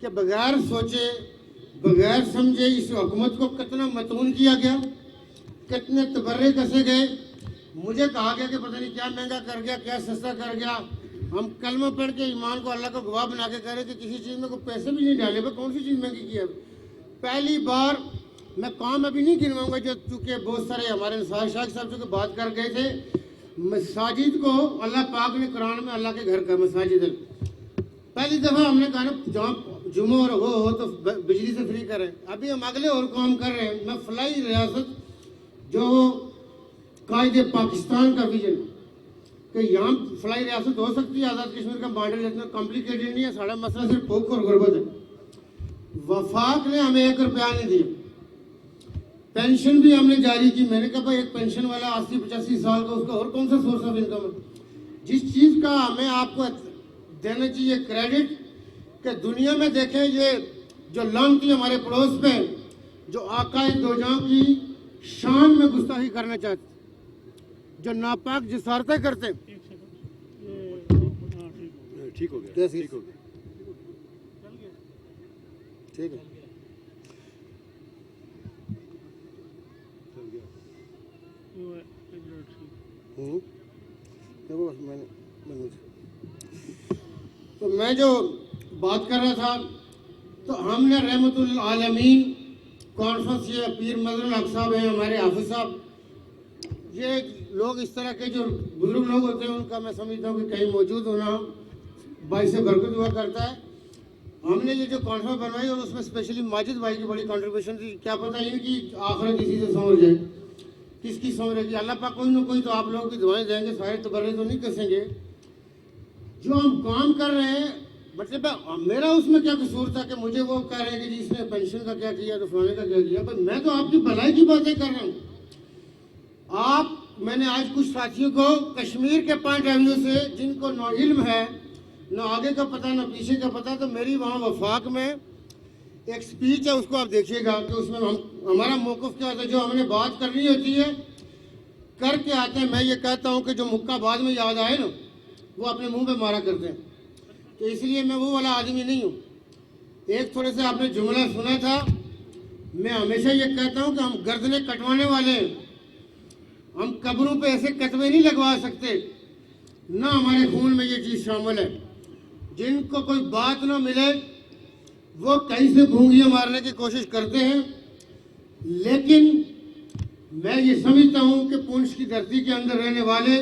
कि बगैर सोचे बगैर समझे इस हुकूमत को कितना मतून किया गया, कितने तबर्रे कसे गए। मुझे कहा गया कि पता नहीं क्या महंगा कर गया, क्या सस्ता कर गया। हम कलमा पढ़ के ईमान को अल्लाह का गवाह बना के कह रहे कि किसी चीज़ में कोई पैसे भी नहीं डाले, भाई कौन सी चीज़ महंगी की है। पहली बार मैं काम अभी नहीं गिनवाऊंगा, जो चूँकि बहुत सारे हमारे निसार शाह साहब जो बात कर गए थे, मसाजिद को अल्लाह पाक ने कुरान में अल्लाह के घर का मसाजिद पहली दफ़ा हमने कहा ना जहाँ जुम्मा और वो हो तो बिजली से फ्री करें। अभी हम अगले और काम कर रहे हैं। मैं फलाई रियासत जो कायदे पाकिस्तान का विजन कि यहाँ फलाई रियासत हो सकती है, आज़ाद कश्मीर का मॉडल इतना कॉम्प्लिकेटेड नहीं है, सारा मसला सिर्फ भूख और गुर्बत है। वफाक ने हमें 1 रुपया नहीं दिया, पेंशन भी हमने जारी की। मैंने कहा भाई एक पेंशन वाला 80-85 साल का, उसका और कौन सा सोर्स ऑफ इनकम है। जिस चीज़ का हमें आपको देना चाहिए क्रेडिट कि दुनिया में देखें, ये जो लानती हमारे पड़ोस पे जो आकाए दो जहां की शान में गुस्ताखी करना चाहते, जो नापाक जिसारतें करते, ठीक हो गया, कैसी ठीक हो गया, ठीक है। देखो मैंने तो मैं जो बात कर रहा था, तो हमने रहमतुल आलमीन कॉन्फ्रेंस, ये पीर मजरुल हक साहब हैं, हमारे हाफिज साहब, ये लोग इस तरह के जो बुजुर्ग लोग होते हैं उनका मैं समझता हूँ कि कहीं मौजूद होना भाई से बरकत हुआ करता है। हमने ये जो कॉन्फ्रेंस बनवाई और उसमें स्पेशली माजिद भाई की बड़ी कंट्रीब्यूशन थी। क्या पता इनकी आखिरत इसी से समझ जाए, किसकी समझ रहेगी। अल्लाह पाक कोई ना कोई तो आप लोगों की दुआएं देंगे, सारे तबर्रे तो नहीं कसेंगे। जो हम काम कर रहे हैं, मतलब मेरा उसमें क्या कसूर था कि मुझे वो कह रहे हैं कि जी इसने पेंशन का क्या किया तो फलाने का क्या किया। पर मैं तो आपकी भलाई की बातें कर रहा हूँ। मैंने आज कुछ साथियों को कश्मीर के पॉइंट ऑफ व्यू से, जिनको न इल्म है, न आगे का पता न पीछे का पता, तो मेरी वहाँ वफाक में एक स्पीच है, उसको आप देखिएगा कि उसमें हमारा मौक़िफ़ क्या होता है। जो हमने बात करनी होती है करके आते हैं। मैं ये कहता हूँ कि जो मुक्का बाद में याद आए ना, वो अपने मुंह पे मारा करते हैं। तो इसलिए मैं वो वाला आदमी नहीं हूँ। एक थोड़े से आपने जुमला सुना था, मैं हमेशा ये कहता हूँ कि हम गर्दनें कटवाने वाले हैं, हम कब्रों पे ऐसे कतवे नहीं लगवा सकते, ना हमारे खून में ये चीज़ शामिल है। जिनको कोई बात ना मिले वो कहीं से भूंगियाँ मारने की कोशिश करते हैं। लेकिन मैं ये समझता हूँ कि पुंछ की धरती के अंदर रहने वाले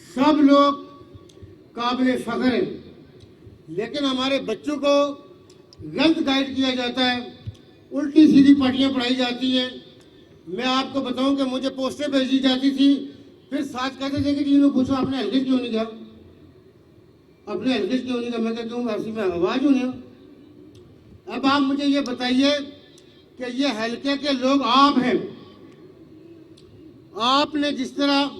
सब लोग काबिल फ़ख्र हैं। लेकिन हमारे बच्चों को गलत गाइड किया जाता है, उल्टी सीधी पट्टियाँ पढ़ाई जाती हैं। मैं आपको बताऊं कि मुझे पोस्टें भेजी जाती थी, फिर साथ कहते थे कि जी इन्होंने पूछो आपने हल्के क्यों नहीं गया, अपने हल्के क्यों नहीं गया। मैं कहता हूँ ऐसी में आवाज़ नहीं। अब आप मुझे ये बताइए कि ये हल्के के लोग आप हैं। आपने जिस तरह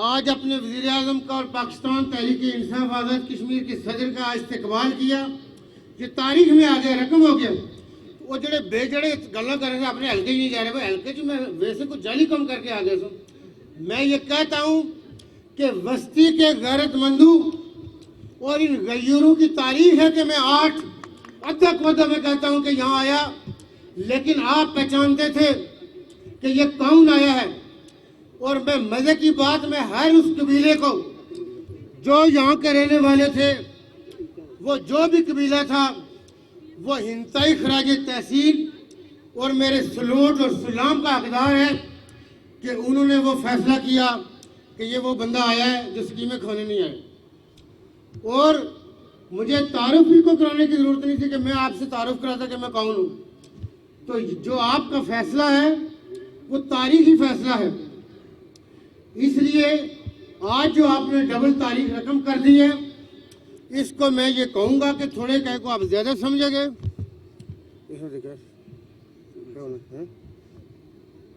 आज अपने वज़ीर आज़म का और पाकिस्तान तहरीक इंसाफ आज़ाद कश्मीर के सदर का इस्तकबाल किया, ये तारीख में आ गया, रकम हो गया। वो जड़े बेजड़े गल्ला कर रहे थे अपने हल्के ही नहीं जा रहे भाई, हल्के जी मैं वैसे कुछ जाली कम करके आ गया सो। मैं ये कहता हूँ कि वस्ती के गैरतमंदू और इन गैरों की तारीफ है कि मैं 8 अदक वदक में कहता हूँ कि यहाँ आया, लेकिन आप पहचानते थे कि ये कौन आया है। और मैं मजे की बात में हर उस कबीले को जो यहाँ के रहने वाले थे, वो जो भी कबीला था, वो हिंताई खराज तहसील और मेरे सलूट और सलाम का हकदार है कि उन्होंने वो फैसला किया कि ये वो बंदा आया है जो स्कीमें खाने नहीं आए। और मुझे तारुफ भी को कराने की जरूरत नहीं थी कि मैं आपसे तारुफ कराता कि मैं कौन हूँ। तो जो आपका फैसला है वो तारीखी फैसला है, इसलिए आज जो आपने डबल तारीख रकम कर दी है, इसको मैं ये कहूँगा कि थोड़े कह को आप ज़्यादा समझेंगे। इसमें देखिए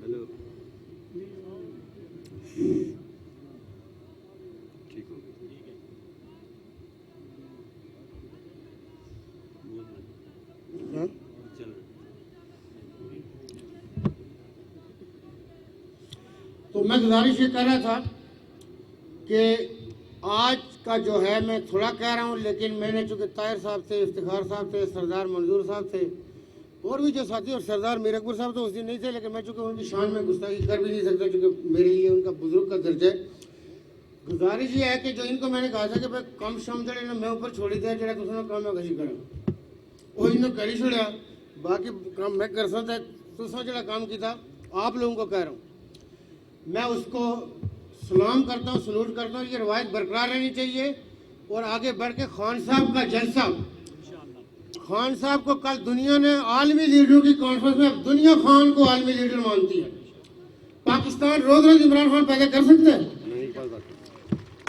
हेलो ठीक हो हाँ? तो मैं गुजारिश ये कर रहा था कि आज का जो है मैं थोड़ा कह रहा हूँ, लेकिन मैंने चूँकि ताहिर साहब थे, इफ्तिखार साहब थे, सरदार मंजूर साहब थे और भी जो साथी, और सरदार मीर अकबर साहब तो उस दिन नहीं थे, लेकिन मैं चूँकि उनकी शान में गुस्ताखी कर भी नहीं सकता चूँकि मेरे लिए उनका बुजुर्ग का दर्जा है। गुजारिश ये है कि जो इनको मैंने कहा था कि भाई कम शम जड़े ने मैं ऊपर छोड़ी दिया जरा तुम काम मैं कहीं करा वो इन्होंने करी छोड़ा, बाकी काम मैं कर सकता तुसा जरा काम किया आप लोगों को कह रहा हूँ, मैं उसको सलाम करता हूँ, सलूट करता हूँ। ये रवायत बरकरार रहनी चाहिए। और आगे बढ़ के खान साहब का जलसा, खान साहब को कल दुनिया ने आलमी लीडरों की कॉन्फ्रेंस में दुनिया खान को आलमी लीडर मानती है। पाकिस्तान रोज रोज इमरान खान पैदा कर सकता है?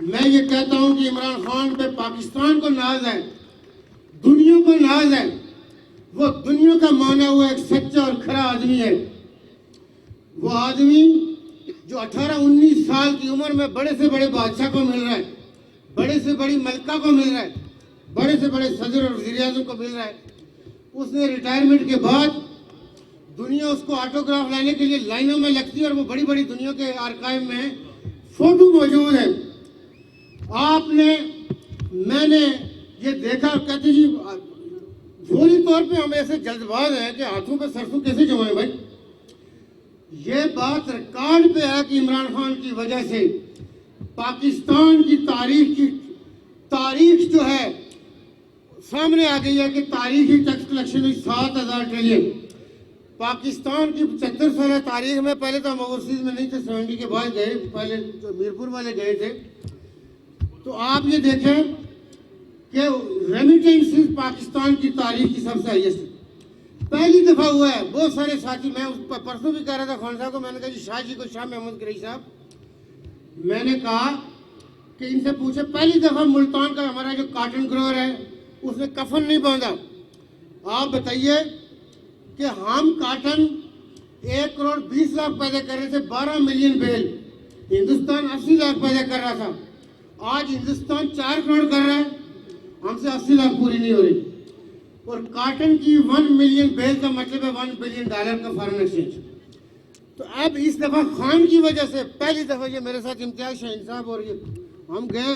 मैं ये कहता हूँ कि इमरान खान पे पाकिस्तान को नाज है, दुनिया को नाज है। वो दुनिया का माना हुआ एक सच्चा और खरा आदमी है। वो आदमी जो 18-19 साल की उम्र में बड़े से बड़े बादशाह को मिल रहा है, बड़े से बड़ी मलका को मिल रहा है, बड़े से बड़े सदर और वज़ीर आज़म को मिल रहा है। उसने रिटायरमेंट के बाद दुनिया उसको ऑटोग्राफ लाने के लिए लाइनों में लगती है और वो बड़ी बड़ी दुनिया के आर्काइव में फोटो मौजूद है। आपने मैंने ये देखा, कहते जी फौरी तौर पे हम ऐसे जल्दबाज हैं कि हाथों पे सरसों कैसे जमाएं भाई। ये बात रिकॉर्ड पे है कि इमरान खान की वजह से पाकिस्तान की तारीख जो है सामने आ गई है कि तारीखी टैक्स कलेक्शन हुई 7,000 ट्रिलियन। पाकिस्तान की 75 साल तारीख में, पहले तो हम ओवरसीज में नहीं थे, 70 के बाद गए, पहले तो मीरपुर वाले गए थे। तो आप ये देखें कि रेमिटेंसेस पाकिस्तान की तारीख की सबसे हाईएस्ट पहली दफा हुआ है। बहुत सारे साथी, मैं परसों भी कह रहा था खान साहब को, मैंने कहा जी शाह जी को, शाह महमूद कुरैशी साहब, मैंने कहा कि इनसे पूछे पहली दफा मुल्तान का हमारा जो काटन ग्रोवर है उसने कफन नहीं बांधा। आप बताइए कि हम काटन 1 करोड़ 20 लाख पैदा कर रहे थे, 12 मिलियन बेल। हिंदुस्तान 80 लाख पैदा कर रहा था, आज हिंदुस्तान 4 करोड़ कर रहा है, हमसे 80 लाख पूरी नहीं हो रही। और काटन की 1 मिलियन बेल का मतलब है $1 बिलियन का फॉरेन एक्सचेंज। तो अब इस दफा खान की वजह से पहली दफा ये मेरे साथ इम्तियाज शाहीन साहब और ये हम गए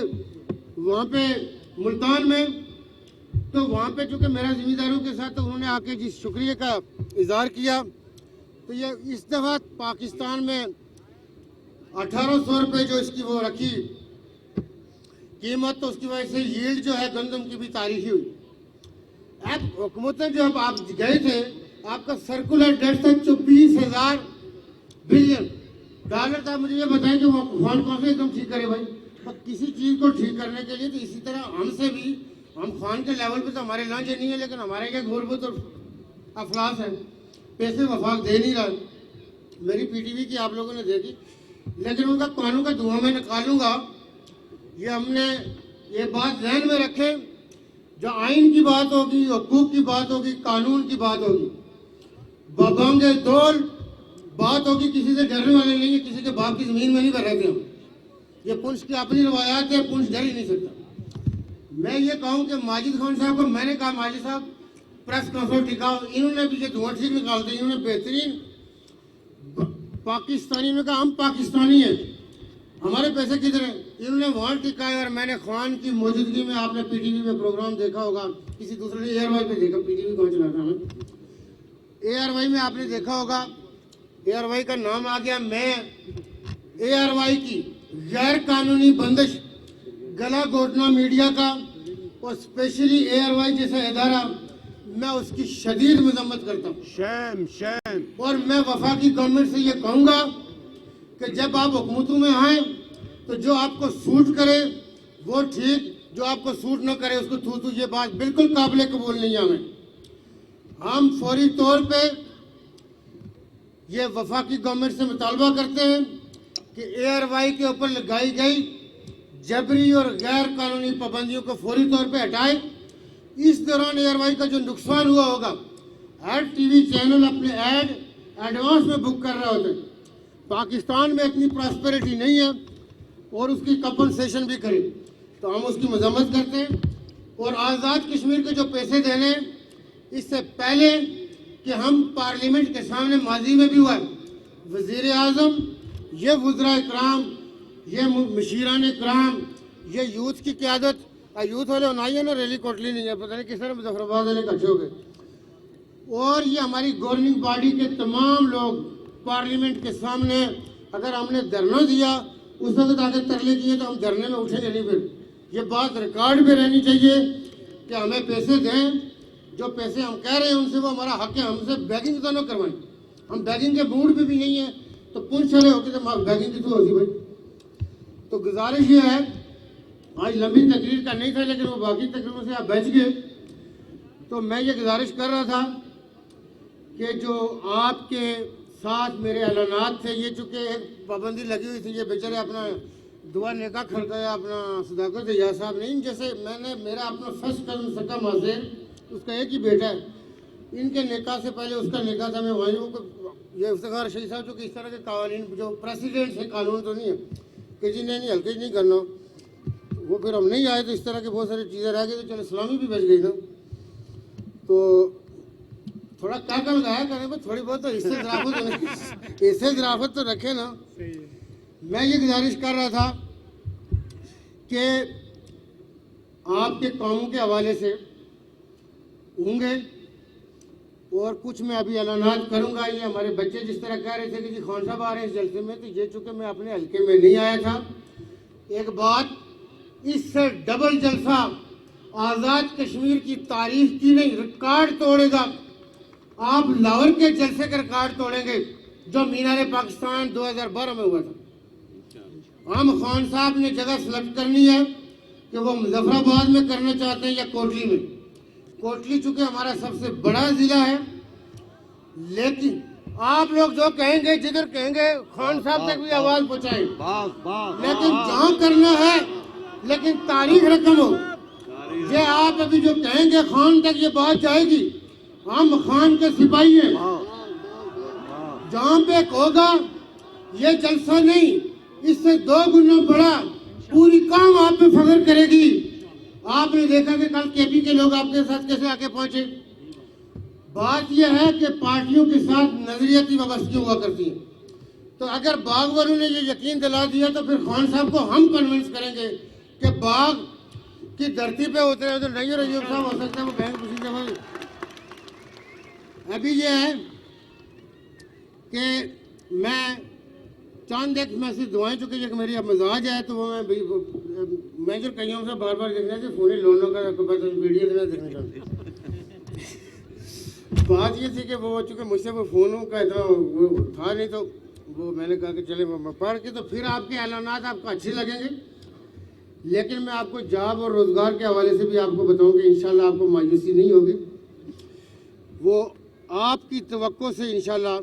वहाँ पे मुल्तान में, तो वहाँ पे चूँकि मेरा जिम्मेदारों के साथ, तो उन्होंने आके जिस शुक्रिया का इजहार किया। तो ये इस दफ़ा पाकिस्तान में 1800 रुपये जो इसकी वो रखी कीमत, तो उसकी वजह से यील्ड जो है गंदम की भी तारीखी हुई। अब हुकूमतें जो अब आप गए थे, आपका सर्कुलर डेट था 24,000 बिलियन डॉलर था। मुझे ये बताएं कि वो खान कौन से एकदम ठीक करे भाई। तो किसी चीज़ को ठीक करने के लिए तो इसी तरह हमसे भी, हम खान के लेवल पे तो हमारे लांचे नहीं है, लेकिन हमारे क्या घोरबत और अफलास है, पैसे वफाक दे नहीं रहा। मेरी पीटीवी की आप लोगों ने देखी, लेकिन उनका कानून का धुआं मैं निकालूंगा। ये हमने ये बात ध्यान में रखें, जो आइन की बात होगी, हकूक की बात होगी, कानून की बात होगी, बबांगे दौल बात होगी, किसी से डरने वाले नहीं है, किसी के बाप की ज़मीन में नहीं बहते हम। ये पुंछ की अपनी रवायात है, पुंछ डर ही नहीं सकता। मैं ये कहूँ कि माजिद खान साहब को मैंने कहा, माजिद साहब प्रेस काउंसिल टिकाओ, इन्होंने भी जो धुआं ठीक निकालते हैं, इन्होंने बेहतरीन पाकिस्तानी ने कहा हम पाकिस्तानी हैं, हमारे पैसे किधर हैं, इन्होंने वॉल टिकाए। और मैंने खान की मौजूदगी में, आपने पीटीवी में प्रोग्राम देखा होगा, किसी दूसरे ने एयरवाई पे देखा, पीटीवी कौन चलाता है, एयरवाई में आपने देखा होगा, एयरवाई का नाम आ गया। मैं एयरवाई की गैर कानूनी बंदिश, गला घोटना मीडिया का और स्पेशली एयरवाई जैसा इदारा, मैं उसकी शदीद मजम्मत करता हूँ। Sham sham. और मैं वफाकी गवर्नमेंट से ये कहूँगा कि जब आप हुकूमतों में आए तो जो आपको सूट करे वो ठीक, जो आपको सूट न करे उसको थू थू, ये बात बिल्कुल काबिल कबूल नहीं है। हम फौरी तौर पे ये वफाकी गवर्नमेंट से मुतालबा करते हैं कि एयरवाई के ऊपर लगाई गई जबरी और गैर कानूनी पाबंदियों को फौरी तौर पे हटाए। इस दौरान एयरवाई का जो नुकसान हुआ होगा, हर टीवी चैनल अपने ऐड एडवांस में बुक कर रहे होते हैं। पाकिस्तान में इतनी प्रॉस्पेरिटी नहीं है और उसकी कंपनसेशन भी करें, तो हम उसकी मजम्मत करते हैं। और आज़ाद कश्मीर के जो पैसे देने, इससे पहले कि हम पार्लियामेंट के सामने माजी में भी हुआ है, वज़ीर आज़म, ये वज़रा इकराम, ये मशीरान इकराम, ये यूथ की क़यादत, यूथ वाले होना ही है ना, रैली कोटली नहीं है, पता नहीं किस तरह मुजफ्फराबाद वाले इकट्ठे हो गए। और ये हमारी गवर्निंग बॉडी के तमाम लोग पार्लियामेंट के सामने, अगर हमने धरना दिया उस वक्त आगे तरले किए तो हम धरने में उठेंगे नहीं। फिर ये बात रिकॉर्ड पे रहनी चाहिए कि हमें पैसे दें, जो पैसे हम कह रहे हैं उनसे वो हमारा हक है, हमसे बैगिंग तो न करवाएं। हम बैगिंग के मूड पे भी नहीं है, तो पुंछ चले होते तो बैगिंग की तो होती भाई। तो गुजारिश ये है, आज लंबी तकरीर का नहीं था लेकिन वो बाकी तकरीरों से आप बच गए, तो मैं ये गुजारिश कर रहा था कि जो आपके साथ मेरे ऐलानात थे, ये चूँकि एक पाबंदी लगी हुई थी, ये बेचारे अपना दुआ नेका खड़काया, अपना सदाकत या साहब नहीं, जैसे मैंने मेरा अपना फर्स्ट कज़न सका माजेर, उसका एक ही बेटा है, इनके निकाह से पहले उसका निकाह था। मैं वहीं ये इफ्तिखार शहीद साहब, चूँकि इस तरह के कानून जो प्रेसिडेंट है, कानून तो नहीं है कि जी नहीं हल्के नहीं करना, वो फिर हम नहीं आए तो इस तरह की बहुत सारी चीज़ें रह गई, तो चलो इस्लामी भी बच गई ना। तो थोड़ा क्या कम लगाया करें भाई, थोड़ी बहुत तो इससे ज़राफ़त तो रखे ना। मैं ये गुजारिश कर रहा था कि आपके कामों के हवाले से होंगे और कुछ मैं अभी ऐलानात करूंगा। ये हमारे बच्चे जिस तरह कह रहे थे कि जी खान साहब आ रहे हैं इस जलसे में, तो ये चूँकि मैं अपने हल्के में नहीं आया था, एक बात, इससे डबल जलसा आज़ाद कश्मीर की तारीख की नहीं, रिकॉर्ड तोड़ेगा। आप लाहौर के जलसे का रिकॉर्ड तोड़ेंगे जो मीनार पाकिस्तान 2012 में हुआ था। हम खान साहब ने जगह सेलेक्ट करनी है कि वो मुजफ्फराबाद में करना चाहते हैं या कोटली में। कोटली चूँकि हमारा सबसे बड़ा ज़िला है, लेकिन आप लोग जो कहेंगे, जिधर कहेंगे खान साहब तक भी आवाज़ पहुँचाएं, लेकिन जहाँ करना है, लेकिन तारीख रकम हो। ये आप अभी जो कहेंगे खान तक ये बात जाएगी, हम खान के सिपाही हैं। जहाँ पे होगा ये जलसा नहीं, इससे 2 गुना बड़ा पूरी काम आप पे फख्र करेगी। आपने देखा कि कल केपी के लोग आपके साथ कैसे आके पहुंचे। बात यह है कि पार्टियों के साथ नजरियाती वाबस्तगी हुआ करती है। तो अगर बाग वालों ने ये यकीन दिला दिया तो फिर खान साहब को हम कन्विंस करेंगे कि बाग की धरती पे उतरे तो नहीं रही साहब हो सकता है वो बैंक किसी जगह। अभी ये है कि मैं चांद एक मैसेज दुआएं, चुके एक मेरी अब मजाज है तो वो मैं जो कहीं से बार बार देखना चाहिए फोन लोनों का वीडियो देना देखना चाहती। बात ये थी कि वो चूँकि मुझसे वो फ़ोनों का इतना वो था नहीं, तो वो मैंने कहा कि चले पढ़ के तो फिर आपके ऐलानात आपको अच्छे लगेंगे, लेकिन मैं आपको जॉब और रोज़गार के हवाले से भी आपको बताऊं कि इंशाल्लाह आपको मायूसी नहीं होगी। वो आपकी तवक्को से इंशाल्लाह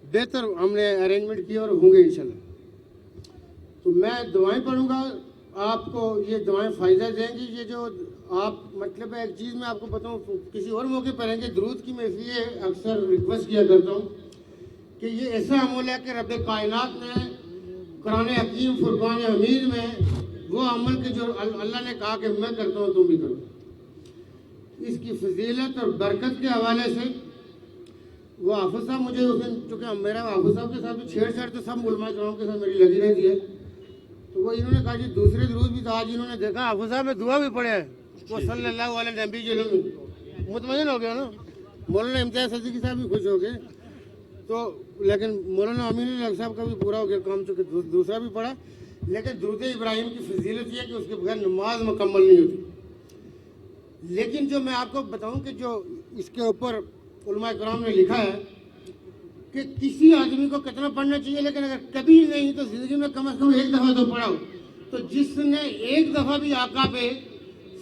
बेहतर हमने अरेंजमेंट किए और होंगे इंशाल्लाह। तो मैं दुआएं पढ़ूंगा, आपको ये दुआएं फ़ायदा देंगी। ये जो आप मतलब है, एक चीज़ मैं आपको बताऊं, किसी और मौके पर रहेंगे, दरूद की मैं इसलिए अक्सर रिक्वेस्ट किया करता हूँ कि ये ऐसा अमल है कि रब कायनात ने कुरान हकीम फुरकान हमीद में वो अमल के जो अल्लाह ने कहा कि मैं करता हूँ तुम भी करो। इसकी फजीलत और बरकत के हवाले से वो हाफिज साहब मुझे उस दिन, चूँकि मेरा हाफिज साहब के साथ भी छेड़छाड़ तो सब उलमा कराम के साथ मेरी लगी रहती है, तो वो इन्होंने कहा जी दूसरे दुरूद भी तो आज इन्होंने देखा हाफिज साहब में दुआ भी पढ़े है वो सल्लल्लाहु अलैहि नबी में, मुतमईन हो गया ना। मौलाना इम्तियाज सिद्दीकी साहब भी खुश हो गए, तो लेकिन मौलाना अमीन साहब का भी पूरा हो गया काम, चूँकि दूसरा भी पढ़ा। लेकिन दुरूद इब्राहिम की फजीलत यह है कि उसके बगैर नमाज मुकम्मल नहीं होती। लेकिन जो मैं आपको बताऊं कि जो इसके ऊपर उलमा कराम ने लिखा है कि किसी आदमी को कितना पढ़ना चाहिए, लेकिन अगर कभी नहीं तो ज़िंदगी में कम से कम एक दफ़ा तो पढ़ा हो। तो जिसने एक दफ़ा भी आका पे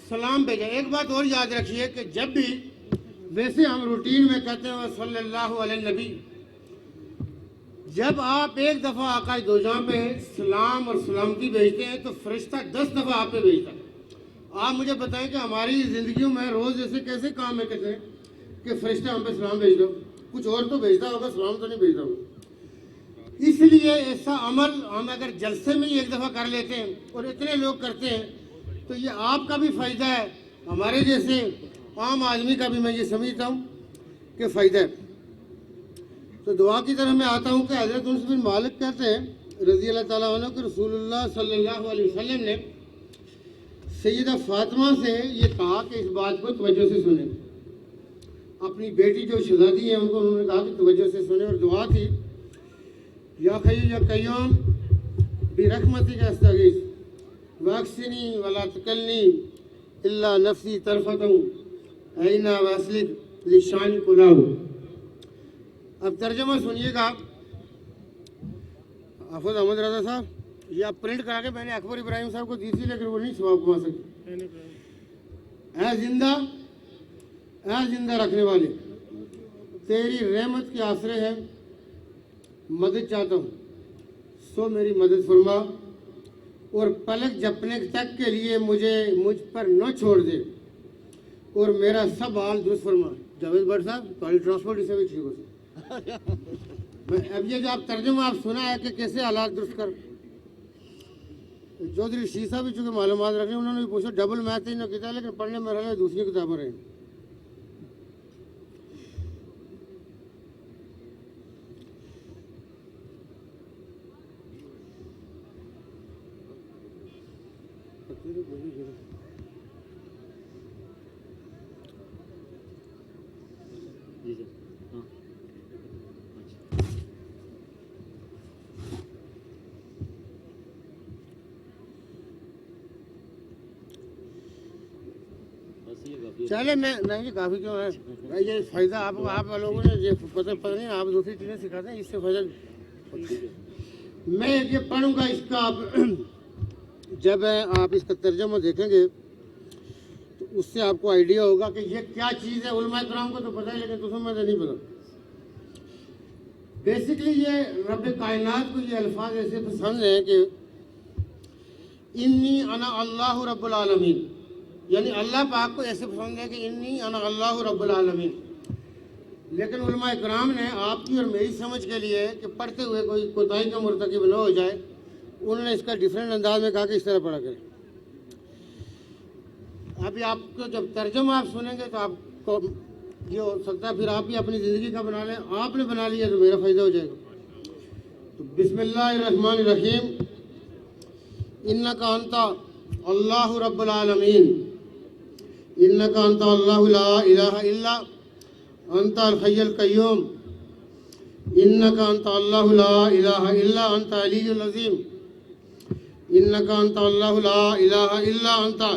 सलाम भेजा, एक बात और याद रखिए कि जब भी वैसे हम रूटीन में कहते हैं सल्लल्लाहु अलैहि नबी, जब आप एक दफ़ा आका दो जहां पे सलाम और सलामती भेजते हैं तो फरिश्ता 10 दफ़ा आप पे भेजता है। आप मुझे बताएं कि हमारी ज़िंदगियों में रोज़ ऐसे कैसे काम है कहते हैं कि फरिश्ता हम पे सलाम भेज दो, कुछ और तो भेजता होगा, सलाम तो नहीं भेजता होगा। इसलिए ऐसा अमल हम अगर जलसे में ही एक दफ़ा कर लेते हैं और इतने लोग करते हैं तो ये आपका भी फ़ायदा है, हमारे जैसे आम आदमी का भी मैं ये समझता हूँ कि फ़ायदा है। तो दुआ की तरफ मैं आता हूँ कि हज़रत उनस बिन मालिक कहते हैं रज़ी अल्लाह ताला अन्हु कि रसूलुल्लाह सल्लल्लाहु अलैहि वसल्लम ने सैयदा फातिमा से ये कहा कि इस बात को तवज्जो से सुने। अपनी बेटी जो शहजादी है उनको उन्होंने कहा कि तवज्जो से सुने, और दुआ थी या खय्यू या कय्यूम बिरहमतिक अस्तगीस वक्सिनी वला तकलनी इल्ला नफ्सी तरफतु ऐना वस्लिक लिशान कुलाउ। अब तर्जमा सुनिएगा हाफिज अहमद रजा साहब, ये आप प्रिंट करा के मैंने अकबर इब्राहिम साहब को दी थी, लेकिन वो नहीं सवाब कमा सके। ऐ जिंदा रखने वाले, तेरी रहमत के आसरे है, मदद चाहता हूँ सो मेरी मदद फरमा, और पलक झपकने तक के लिए मुझ पर न छोड़ दे, और मेरा सब हाल दुरुस्त फरमा। जावेद भट्ट साहब तुम्हारी ट्रांसपोर्ट इसे भी ठीक हो सकता। अब ये जो आप तर्जुमा आप सुना है कि कैसे हालात दुरुस्त कर, चौधरी शीशा भी चूँकि मालूमात रखने उन्होंने भी पूछा डबल मैथ ही न किया, लेकिन पढ़ने में रहे दूसरी किताबें रही। चले मैं नहीं काफ़ी क्यों है भाई, ये फायदा आप लोगों ने ये पता नहीं, आप दूसरी चीज़ें सिखाते हैं, इससे फायदा। मैं ये पढ़ूंगा इसका, जब आप इसका तर्जुमा देखेंगे तो उससे आपको आइडिया होगा कि ये क्या चीज़ है। उलमा कराम को तो पता है, लेकिन दूसरों में तो नहीं पता। बेसिकली ये रब कायनात को ये अल्फाज ऐसे पसंद है कि इन्नी अना अल्लाह रब्बुल आलमीन, यानी अल्लाह पाक को ऐसे पसंद है कि इन्नी अना अल्लाह रब्बुल आलमीन। लेकिन उलमा इकराम ने आपकी और मेरी समझ के लिए कि पढ़ते हुए कोई कोताही का मुर्तकिब न हो जाए, उन्होंने इसका डिफरेंट अंदाज में कहा कि इस तरह पढ़ा करें। अभी आपको जब तर्जुमा आप सुनेंगे तो आपको ये हो सकता है फिर आप भी अपनी ज़िंदगी का बना लें। आपने बना लिया तो मेरा फ़ायदा हो जाएगा। तो बिस्मिल्लाहिर्रहमानिर्रहीम, इन्नका अंता अल्लाहु रब्बुल आलमीन, इन्नका अंता अल्लाहु ला इलाहा इल्ला अंता अल हय्युल कय्यूम, इन्नका अंता अल्लाहु ला इलाहा इल्ला अंता अलियुल अज़ीम, इन्नका अंता अल्लाहु ला इलाहा इल्ला अंता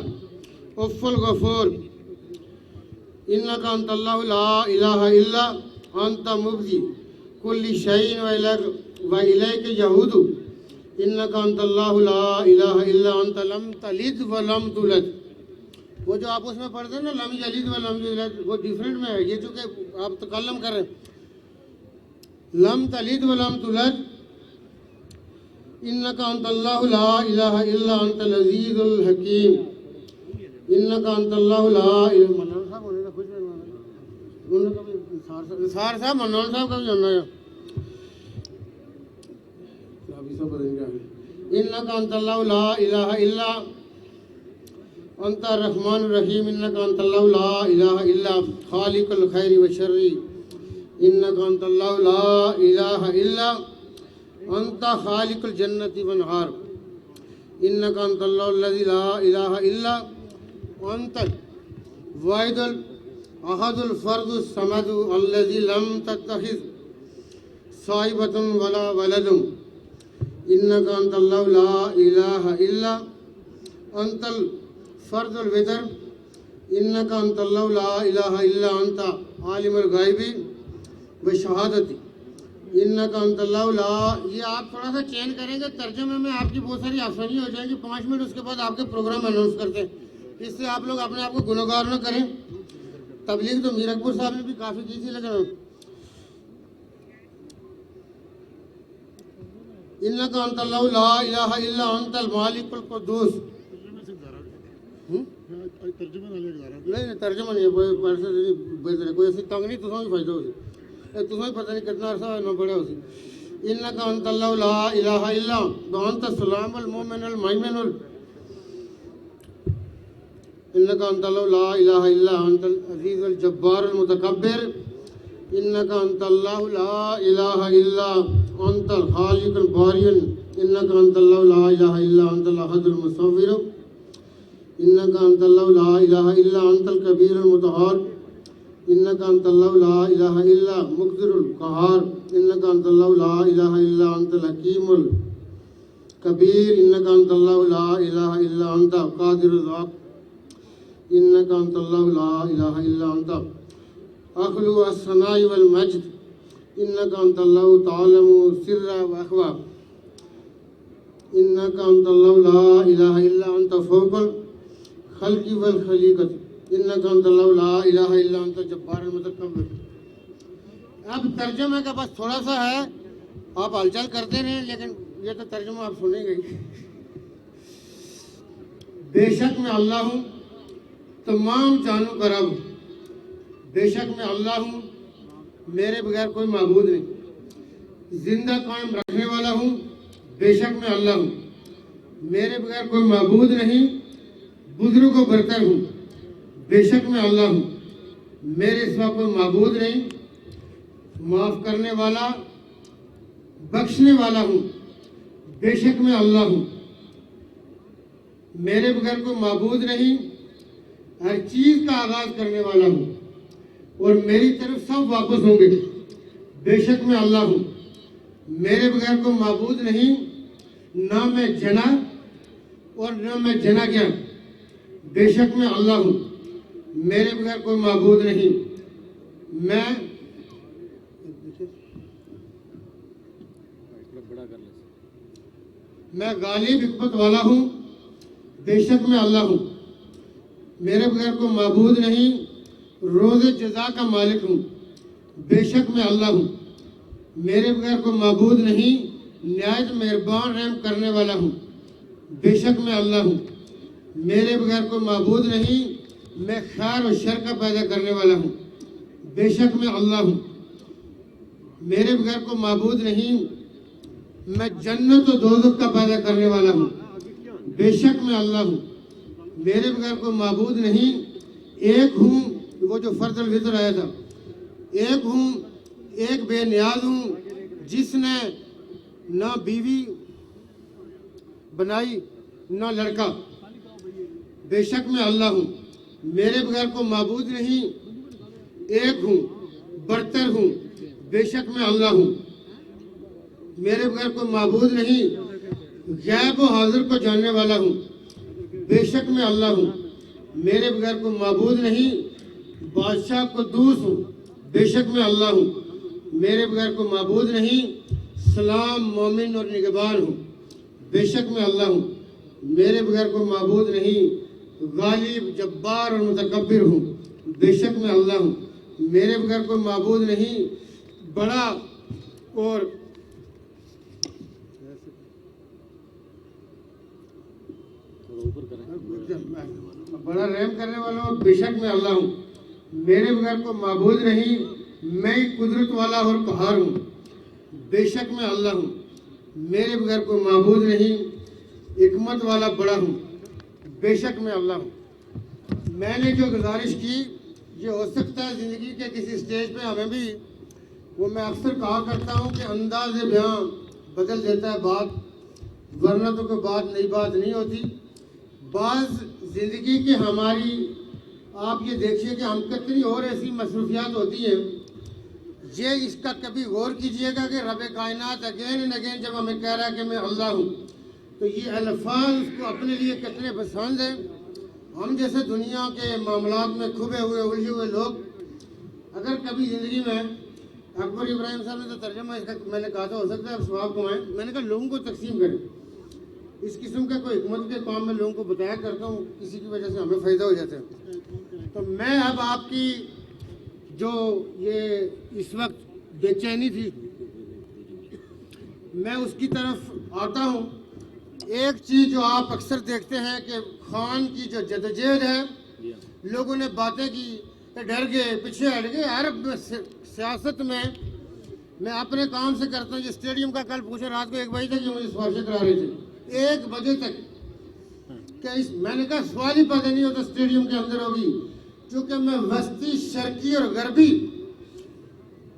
उफ़्फुल गफ़ूर, इन्नका अंता अल्लाहु ला इलाहा इल्ला अंता मुब्दी कुल्ली शैइन व इलैका यऊदु, इन्नका अंता अल्लाहु ला इलाहा इल्ला अंता लम तलिद व लम तुलद। वो जो आप उसमें पढ़ते हैं ना लम यलिद व लम युलद, वो डिफरेंट में है। ये चूँकि आप तकल्लम कर रहे हैं, लम तलिद व लम तुलद, इन्नका अंता अल्लाहु ला इलाहा इल्ला अंतल अज़ीज़ुल हकीम, इन्नका अंता अल्लाहु ला इलाहा। मन्नान साहब उन्होंने खुश उन्होंने कभी निसार साहब मन्नान साहब का भी जानना है, इन्नका अंता अल्लाहु ला इलाहा इल्ला अंता रहमान रहीम इन्नका अंतल्लाहु ला इलाहा इल्ला खालिकुल खैरि व शर्रि इन्नका अंतल्लाहु ला इलाहा इल्ला अंता खालिकुल जन्नति वन हार इन्नका अंतल्लाहु लज़ी ला इलाहा इल्ला अंतल वाहिदुल अहदुल फर्दुस समदु अल्लज़ी लम तत्तखिज़ साहिबतन वला वलदुन इन्नका अंतल्लाहु ला इलाहा इल्ला अंतल फर्दुल वितर इन्नका अंतल्लाहु ला इलाहा इल्ला अंता आलिमुल गायबी व शहादती इन्नका अंतल्लाहु ला। ये आप थोड़ा सा चेंज करेंगे, तर्जुमे में आपकी बहुत सारी आसानी हो जाएगी। 5 मिनट उसके बाद आपके प्रोग्राम अनाउंस करते हैं, इससे आप लोग अपने आप को गुनहगार न करें। तबलीग तो मीर अकबर साहब ने भी काफ़ी की थी, लेकिन इन्नका अंतल्लाहु ला इलाहा इल्ला अंतल मालिकुल कुद्दूस नहीं तर्जुमा नहीं है, कोई ऐसी तंग नहीं, तुसा भी फायदा होगी, तुसा भी पता नहीं कितना अरसा ना बड़ा होगी। इन्नका अंतल्लाहु ला इलाहा इल्ला व अंता सलामुल मोमिनुल मुमिनुल इन्नका अंतल्लाहु ला इलाहा इल्ला अंतल अजीजुल जब्बारुल मुतकब्बिर इन्नका अंतल्लाहु ला इलाहा इल्ला अंतल खालिकुल बारियुन इन्नका अंतल्लाहु ला इलाहा इल्ला अंतल अहदुल मुसव्विर इन्नका अंतल्लाहु ला इलाहा इल्ला अंतल कबीरुल मुतहार इन्नका अंतल्लाहु ला इलाहा इल्ला मुक़्तिरुल क़हार इन्नका अंतल्लाहु ला इलाहा इल्ला अंतल हकीमुल कबीर इन्नका अंतल्लाहु ला इलाहा इल्ला अंता क़ादिरुल ज़ात इन्नका अंतल्लाहु ला इलाहा इल्ला अंता अख्लु अस्सनाई वल मज्द इन्नका अंतल्लाहु तालमु सिर्रा व अख़वा इन्नका अंतल्लाहु ला इलाहा इल्ला अंता फ़ौक़ल खल्क़ि वल खलीक़त इन्नका अंतल्लाहु ला इलाहा इल्ला अंता जब्बारुल मुतकब्बिर। अब तर्जुमे का बस थोड़ा सा है, आप हलचल करते रहें, लेकिन ये तो तर्जुमा आप सुनेंगे ही। बेशक मैं अल्लाह हूँ, तमाम जानू का रब। बेशक मैं अल्लाह हूँ, मेरे बगैर कोई माबूद नहीं, जिंदा कायम रखने वाला हूँ। बेशक मैं अल्लाह हूँ, मेरे बगैर कोई माबूद नहीं, बुजुर्गों बरतर हूँ। बेशक मैं अल्लाह हूँ, मेरे सिवा कोई माबूद नहीं, माफ़ करने वाला बख्शने वाला हूँ। बेशक मैं अल्लाह हूँ, मेरे बगैर कोई माबूद नहीं, हर चीज़ का आगाज़ करने वाला हूँ और मेरी तरफ सब वापस होंगे। बेशक मैं अल्लाह हूँ, मेरे बगैर कोई माबूद नहीं, ना मैं जना और न मैं जना गया। बेशक मैं अल्लाह हूँ, मेरे बगैर कोई माबूद नहीं, मैं गालिब हिकमत वाला हूँ। बेशक मैं अल्लाह हूँ, मेरे बगैर कोई माबूद नहीं, रोज़े जज़ा का मालिक हूँ। बेशक मैं अल्लाह हूँ, मेरे बगैर कोई माबूद नहीं, निहायत मेहरबान रहम करने वाला हूँ। बेशक मैं अल्लाह हूँ, मेरे बगैर कोई माबूद नहीं, मैं खैर और शर का पैदा करने वाला हूँ। बेशक मैं अल्लाह हूँ, मेरे बगैर कोई माबूद नहीं, मैं जन्नत और दोज़ख का पैदा करने वाला हूँ। बेशक मैं अल्लाह हूँ, मेरे बगैर कोई माबूद नहीं, एक हूँ, वो जो फर्जुल वितर आया था, एक हूँ, एक बेनियाज हूँ, जिसने ना बीवी बनाई ना लड़का। बेशक मैं अल्लाह हूँ, मेरे बगैर कोई माबूद नहीं, एक हूँ, बरतर हूँ। बेशक मैं अल्लाह हूँ, मेरे बगैर कोई माबूद नहीं, गैब व हाजिर को जानने वाला हूँ। बेशक मैं अल्लाह हूँ, मेरे बगैर कोई माबूद नहीं, बादशाह कुद्दूस हूँ। बेशक मैं अल्लाह हूँ, मेरे बगैर कोई माबूद नहीं, सलाम मोमिन और निगहबान हूँ। बेशक मैं अल्लाह हूँ, मेरे बगैर कोई माबूद नहीं, गालिब जब्बार और मुतकब्बिर हूँ। बेशक मैं अल्लाह हूँ, मेरे बगैर कोई माबूद नहीं, बड़ा और बड़ा रहम करने वाला हूँ। बेशक मैं अल्लाह हूँ, मेरे बगैर कोई माबूद नहीं, मैं ही कुदरत वाला और कहार हूँ। बेशक मैं अल्लाह हूँ, मेरे बगैर कोई माबूद नहीं, हिकमत वाला बड़ा हूँ। बेशक मैं अल्लाह हूँ, मैंने जो गुजारिश की, ये हो सकता है ज़िंदगी के किसी स्टेज पे हमें भी, वो मैं अक्सर कहा करता हूँ कि अंदाज़ बयां बदल देता है बात, वरना तो कोई बात नई बात नहीं होती। बाज़ ज़िंदगी की हमारी, आप ये देखिए कि हम कितनी और ऐसी मसरूफियात होती हैं, ये इसका कभी गौर कीजिएगा कि रब कायनात अगेन एंड अगेन जब हमें कह रहा है कि मैं अल्लाह हूँ, तो ये अल्फाज को अपने लिए कितने पसंद हैं। हम जैसे दुनिया के मामलात में खुबे हुए उलझे हुए लोग, अगर कभी ज़िंदगी में, अकबर इब्राहिम साहब ने तो तर्जमा इसका मैंने कहा था, हो सकता है आप सवाब कमाएं, मैंने कहा लोगों को तकसीम करें। इस किस्म का कोई हिकमत के काम में लोगों को बताया करता हूँ, किसी की वजह से हमें फ़ायदा हो जाता है। तो मैं अब आपकी जो ये इस वक्त बेचैनी थी, मैं उसकी तरफ आता हूँ। एक चीज़ जो आप अक्सर देखते हैं कि खान की जो जदोजहद है, लोगों ने बातें की, डर गए, पीछे हट गए। अरब सियासत में मैं अपने काम से करता हूँ। ये स्टेडियम का कल पूछा, रात को 1 बजे तक ये मुझे सिफारिशें करा रहे थे, 1 बजे तक। क्या मैंने कहा सवाल ही पैदा नहीं होता स्टेडियम के अंदर होगी, क्योंकि मैं वस्ती, शर्की और गरबी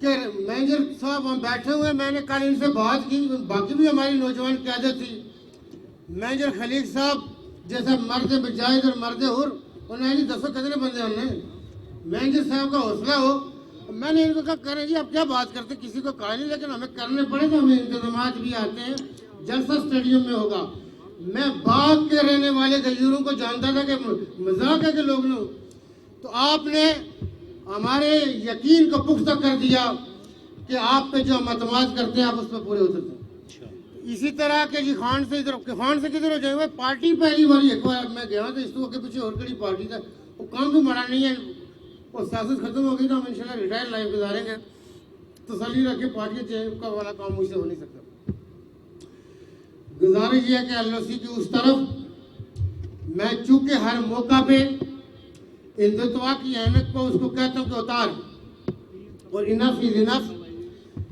के मैनेजर साहब वहाँ बैठे हुए। मैंने कल इनसे बात की, बाकी भी हमारी नौजवान क़यादत थी, मैनेजर खलीक साहब जैसा मर्द बजायद और मर्द हुर, उन्होंने जी 10 कितने बंदे उन्होंने, मैनेजर साहब का हौसला हो। मैंने इनको कहा करें जी, आप क्या बात करते, किसी को कहा नहीं, लेकिन हमें करने पड़े तो हमें इंतजाम भी आते हैं। जलसा स्टेडियम में होगा। मैं बाग के रहने वाले गयूरों को जानता था कि मजाक है कि लोग ने, तो आपने हमारे यकीन को पुख्ता कर दिया कि आप पे जो हम अतमाद करते हैं आप उस पर पूरे उतरते हैं। इसी तरह के जी खान से इधर, खान से किधर हो जाए, पार्टी पहली बार एक बार मैं गया था, इस के पीछे और कड़ी पार्टी था, वो काम भी मरा नहीं है, और सियासत खत्म हो गई तो हम इंशाल्लाह रिटायर लाइफ गुजारेंगे। तसल्ली रखे, पार्टी चेंज का वाला काम मुझसे हो नहीं सकता। गुजारिश यह है कि एलओसी की उस तरफ मैं चूंकि हर मौका पे हिंदुत्व की अहमियत को उसको कहता हूँ कि उतार, और इनफ इज इनफ।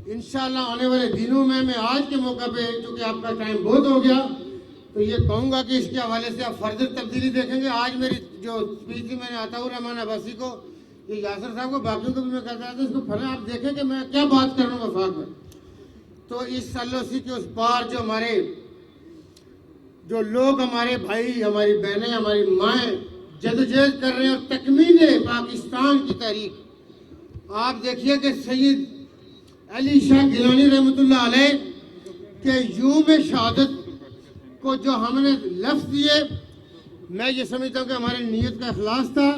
इंशाल्लाह आने वाले दिनों में मैं आज के मौका पे, चूँकि आपका टाइम बहुत हो गया, तो ये कहूँगा कि इसके हवाले से आप फर्दर तब्दीली देखेंगे। आज मेरी जो स्पीच थी मैंने अताउर रहमान अब्बासी को, ये यासर साहब को, बाकियों को भी मैं कहता था इसको फल आप देखें कि मैं क्या बात कर रहा हूँ वफाक में। तो इस एलओसी के उस पार जो हमारे जो लोग, हमारे भाई, हमारी बहनें, हमारी माएँ जदोजहद कर रहे हैं और तकमील पाकिस्तान की तारीख, आप देखिए कि सैयद अली शाह गिलानी रहमतुल्लाह अलैह के यूम शहादत को जो हमने लफ्ज़ दिए, मैं ये समझता हूँ कि हमारी नीयत का इखलास था।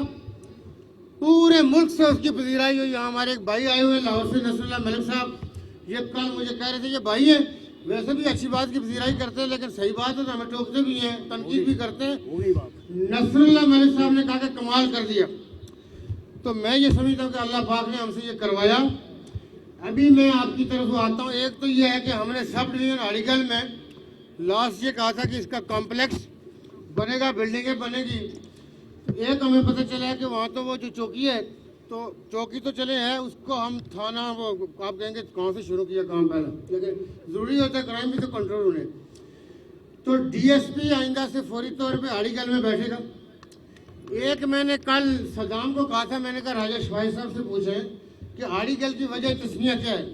पूरे मुल्क से उसकी पजीराई हुई। यहाँ हमारे एक भाई आए हुए हैं लाहौर से, नसरुल्लाह मलिक साहब, ये कल मुझे कह रहे थे, ये भाई हैं, वैसे भी अच्छी बात की पजीराई करते हैं, लेकिन सही बात है तो हमें टोकते भी हैं, तनकीद भी करते हैं। नसरुल्लाह मलिक साहब ने कहा कि कमाल कर दिया। तो मैं ये समझता हूँ कि अल्लाह पाक ने हमसे ये करवाया। अभी मैं आपकी तरफ आता हूँ। एक तो ये है कि हमने सब डिवीजन अलीगढ़ में लास्ट ये कहा था कि इसका कॉम्प्लेक्स बनेगा, बिल्डिंगें बनेगी। एक हमें पता चला है कि वहाँ तो वो जो चौकी है, तो चौकी तो चले हैं, उसको हम थाना, वो आप कहेंगे कहाँ से शुरू किया काम पहले, लेकिन ज़रूरी होता है क्राइम भी तो कंट्रोल होने। तो डीएसपी आइंदा से फौरी तौर पे अलीगढ़ में बैठेगा। एक मैंने कल सदाम को कहा था, मैंने कहा राजा शवाई साहब से पूछें कि अलीगढ़ की वजह तस्मिया क्या है।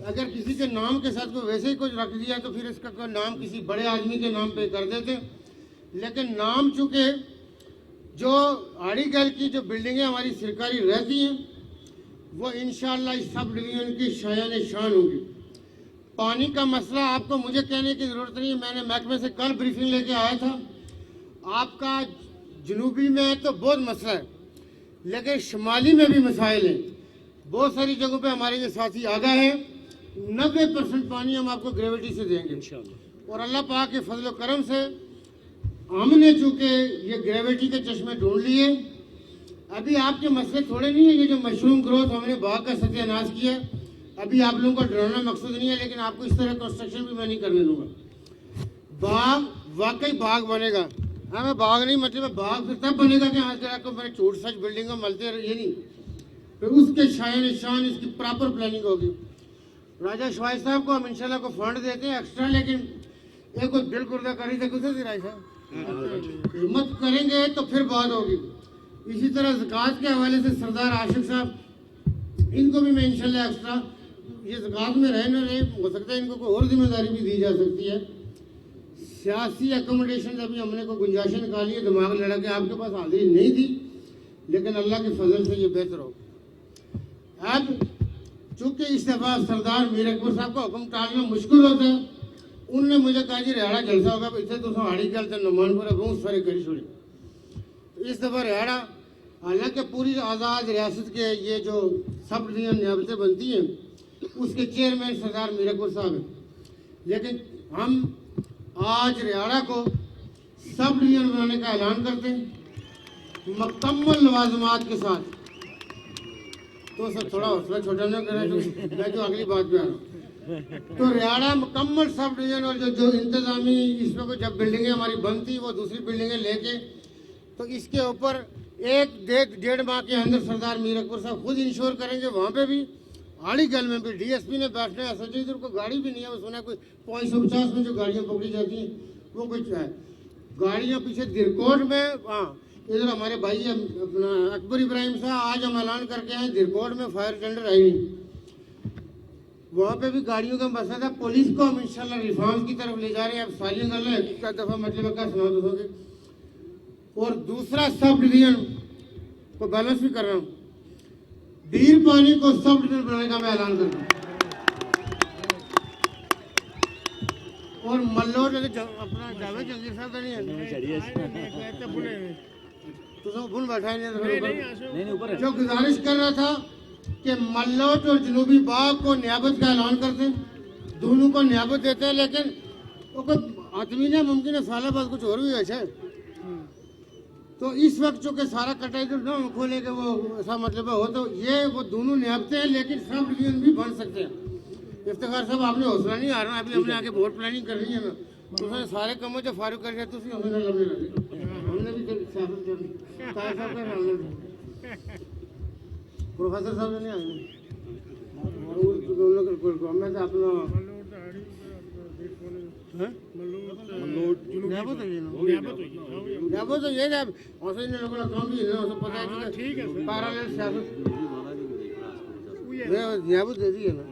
अगर किसी के नाम के साथ को वैसे ही कुछ रख दिया तो फिर इसका कोई नाम किसी बड़े आदमी के नाम पे कर देते, लेकिन नाम चूँकि जो अलीगढ़ की जो बिल्डिंगें हमारी सरकारी रहती हैं वो इंशाअल्लाह इस सब डिवीज़न की शायान शान होगी। पानी का मसला आपको मुझे कहने की ज़रूरत नहीं है, मैंने महकमे से कल ब्रीफिंग लेके आया था। आपका जनूबी में तो बहुत मसला है, लेकिन शुमाली में भी मसाइल हैं। बहुत सारी जगहों पे हमारे ये साथी आगा हैं। 90% पानी हम आपको ग्रेविटी से देंगे इंशाअल्लाह। और अल्लाह पाक के फजल करम से हमने चूँकि ये ग्रेविटी के चश्मे ढूंढ लिए। अभी आपके मसले थोड़े नहीं है, ये जो मशरूम ग्रोथ हमने बाग का सत्यानाश किया, अभी आप लोगों को डराना मकसद नहीं है, लेकिन आपको इस तरह कंस्ट्रक्शन भी मैं नहीं करने दूंगा। बाग वाकई बाग बनेगा। हमें बाग नहीं मतलब बाग फिर तब बनेगा कि आज आपको मैंने छोट सच बिल्डिंग में मलते रहे, ये नहीं, फिर उसके शान निशान इसकी प्रॉपर प्लानिंग होगी। राजा शवाई साहब को हम इंशाल्लाह को फंड देते हैं एक्स्ट्रा, लेकिन एक दिल गुर्दा करी थे कुछ हिम्मत करेंगे तो फिर बात होगी। इसी तरह ज़कात के हवाले से सरदार आशिक साहब, इनको भी मैं इंशाल्लाह एक्स्ट्रा, ये ज़कात में रहे न रहे, हो सकता है इनको कोई और जिम्मेदारी भी दी जा सकती है। सियासी अकोमोडेशन अभी हमने को गुंजाइश निकाली है, दिमाग लड़ा के आपके पास हाजिरी नहीं थी, लेकिन अल्लाह के फजल से ये बेहतर हो। अब चूँकि इस दफ़ा सरदार मीर अकबर साहब का हुक्म टालना मुश्किल होता है, उनने मुझे कहा जी रिहाड़ा जलसा होगा, इतने तो हाड़ी गल नुमानपुर बहुत सारे करी छोड़ी। तो इस दफ़ा रिहाड़ा, हालांकि पूरी आज़ाद रियासत के ये जो सब डिवीजन नियाबतें बनती हैं उसके चेयरमैन सरदार मीर अकबर साहब हैं, लेकिन हम आज रिहाड़ा को सब डिवीजन बनाने का ऐलान करते हैं मुकम्मल लवाजमात के साथ। तो सर थोड़ा हौसला छोटा ना करें, तो मैं तो अगली बात पे आ रहा हूँ। तो रिहाड़ा मुकम्मल सब डिवीजन और जो इंतज़ामी इसमें को जब बिल्डिंगें हमारी बनती वो दूसरी बिल्डिंगें लेके, तो इसके ऊपर 1-1.5 माह के अंदर सरदार मीर अकबर साहब खुद इंश्योर करेंगे। वहाँ पे भी आड़ीगल में भी डीएसपी ने बैठना है, एसएचओ इधर को गाड़ी भी नहीं है, वो सुना कोई 550 में जो गाड़ियाँ पकड़ी जाती हैं वो कुछ है। गाड़ियाँ पीछे दिरकोट में, हाँ इधर हमारे भाई अपना अकबर इब्राहिम साहब आज हम ऐलान करके आए, दिरकोट में फायर टेंडर आई नहीं, वहाँ पे भी गाड़ियों का मसला था। पुलिस को हम इंशाल्लाह रिफॉर्म की तरफ ले जा रहे हैं। अब सालियाँ गल है एक दफ़ा मतलब का सुना दोगे। और दूसरा सब डिवीजन को बैलेंस भी कर रहा हूँ, बीर पानी को सब डिवीजन बनाने का मैं ऐलान कर रहा हूँ। और मल्लोट अपना जावेद जंगीर साहब तो नहीं है, तो सब भूल बैठा है नहीं ऊपर। जो गुजारिश कर रहा था कि मल्लोट और जनूबी बाग को नियाबत का ऐलान कर दें, दोनों को नियाबत देते हैं, लेकिन वो कोई आदमी ने मुमकिन है साल बाद कुछ और भी अच्छा। तो इस वक्त चूँकि सारा कटाई तो ना खोले के वो ऐसा मतलब हो, तो ये वो दोनों नियाबते हैं, लेकिन सब डिवीजन भी बन सकते हैं। इफ्तिखार साहब आपने हौसला नहीं आ रहा, अभी हमने आगे बहुत प्लानिंग कर रही है ना, तो सारे कमों जो फारूक कर जाते हैं हमने भी प्रोफेसर साहब ने नहीं आए अपना तो ये पता है पैरेलल सियासत दे दी है ना।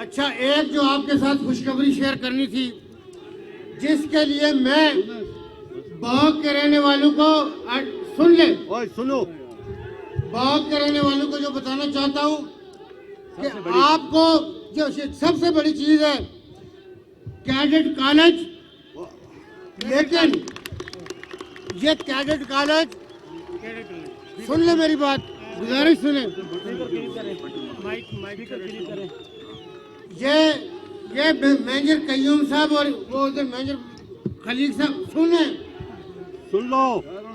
अच्छा, एक जो आपके साथ खुशखबरी शेयर करनी थी, जिसके लिए मैं बाग के रहने वालों को सुन ले, सुनो, बाग के रहने वालों को जो बताना चाहता हूँ कि आपको जो सबसे बड़ी चीज है कैडेट कॉलेज, लेकिन ये कैडेट कॉलेज, सुन ले मेरी बात, गुजारिश सुने, ये मेजर कयूम साहब और वो उधर मेजर खलीक साहब सुन लो,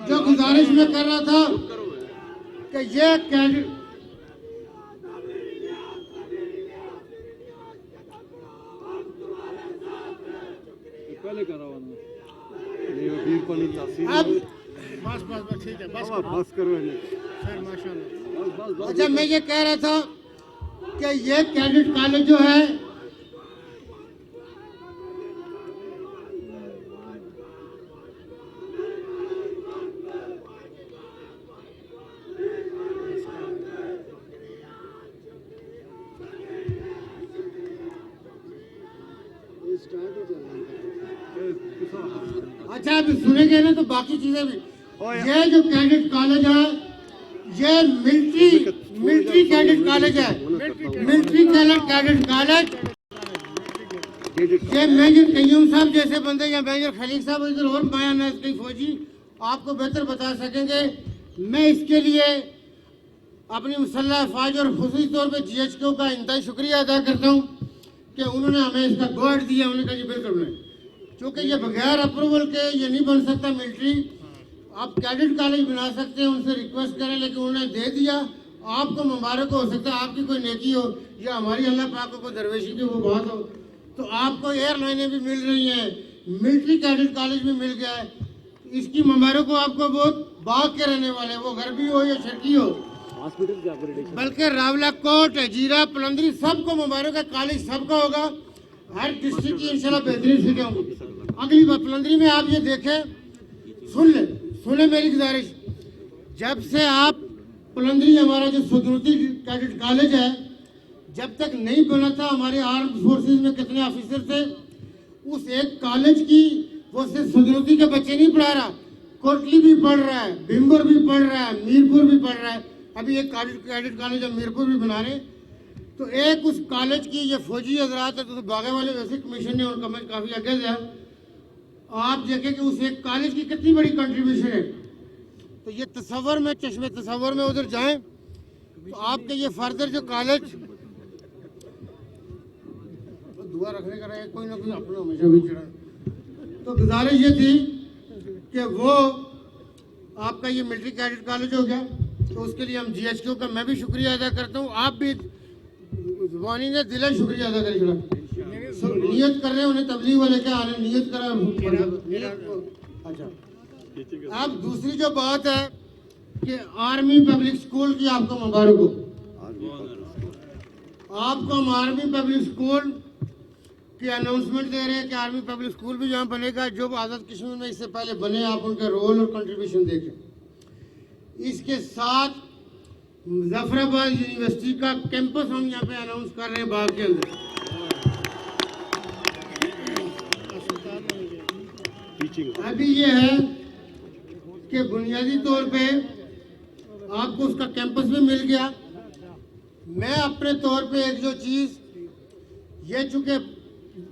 जो गुजारिश में कर रहा था कि ये कैडेट अब बस ठीक है, बस करो सर, माशाल्लाह। अच्छा, मैं ये कह रहा था कि ये कैडेट कॉलेज जो है अच्छा, अभी सुनेंगे ना तो बाकी चीजें भी। ये जो कैडेट कॉलेज है ये मिलिट्री कैडेट कॉलेज है, मिलिट्री कैडेट कॉलेज। ये मेजर कयूम साहब जैसे बंदे या मेजर खलीक साहब इधर और बयान है कई फौजी आपको बेहतर बता सकेंगे। मैं इसके लिए अपनी मुसल्लह अफवाज और खुसूसी तौर पर GHQ का इंतहाई शुक्रिया अदा करता हूँ कि उन्होंने हमें इसका गाइड दिया। उन्होंने कहा जी बिल्कुल नहीं, क्योंकि ये बगैर अप्रूवल के ये नहीं बन सकता मिलिट्री। आप कैडेट कॉलेज बना सकते हैं, उनसे रिक्वेस्ट करें, लेकिन उन्होंने दे दिया। आपको मुबारक हो सकता है, आपकी कोई नेकी हो या हमारी अल्लाह पाक को कोई दरवेशी की वो बात हो, तो आपको एयरलाइनें भी मिल रही हैं, मिलिट्री कैडेट कॉलेज भी मिल गया है। इसकी मुबारक हो आपको। बहुत बाग के रहने वाले, वो घर भी हो या शर्की हो, बल्कि रावला कोट, जीरा, पलंदरी सबको मुबारक है। कॉलेज सबका होगा, हर डिस्ट्रिक्ट की इंशाल्लाह बेहतरीन सीटें होंगी। अगली बार पलंदरी में आप ये देखें सुने मेरी गुजारिश। जब से आप पुलंदरी हमारा जो सदरुती कैडेट कॉलेज है, जब तक नहीं बना था, हमारे आर्म फोर्सेस में कितने ऑफिसर थे, उस एक कॉलेज की वो सिर्फ सदरुती के बच्चे नहीं पढ़ा रहा, कोटली भी पढ़ रहा है, भिम्बर भी पढ़ रहा है, मीरपुर भी पढ़ रहा है। अभी एक कैडेट कॉलेज हम मीरपुर भी बना रहे हैं। तो एक उस कॉलेज की ये फौजी हजरात है, तो बागे वाले वैसे कमीशन ने उनका मैं काफ़ी आगे दिया। आप देखें कि उस एक कॉलेज की कितनी बड़ी कंट्रीब्यूशन है। तो ये तस्वर में, चश्मे तस्वर में उधर जाएं तो आपके ये फर्दर जो कॉलेज दुआ रखने का रहे, कोई ना कोई अपना हमेशा भी चढ़ा। तो गुजारिश ये थी कि वो आपका ये मिलिट्री कैडेट कॉलेज हो गया, तो उसके लिए हम GHQ का मैं भी शुक्रिया अदा करता हूँ। आप भी जुबानी ने दिल शुक्रिया अदा करें। नियत कर रहे हैं उन्हें तबलीग वाले क्या आने, नियत करा अच्छा। अब दूसरी जो बात है कि आर्मी पब्लिक स्कूल की आपको मुबारक हो। आपको हम आर्मी पब्लिक स्कूल की अनाउंसमेंट दे रहे हैं कि आर्मी पब्लिक स्कूल भी यहाँ बनेगा। जो आज़ाद कश्मीर में इससे पहले बने, आप उनका रोल और कंट्रीब्यूशन देखें। इसके साथ मुजफ्फराबाद यूनिवर्सिटी का कैंपस हम यहाँ पे अनाउंस कर रहे हैं बाग के अंदर। अभी ये है कि बुनियादी तौर पे आपको उसका कैंपस भी मिल गया। मैं अपने तौर पे एक जो चीज़ ये, चूँकि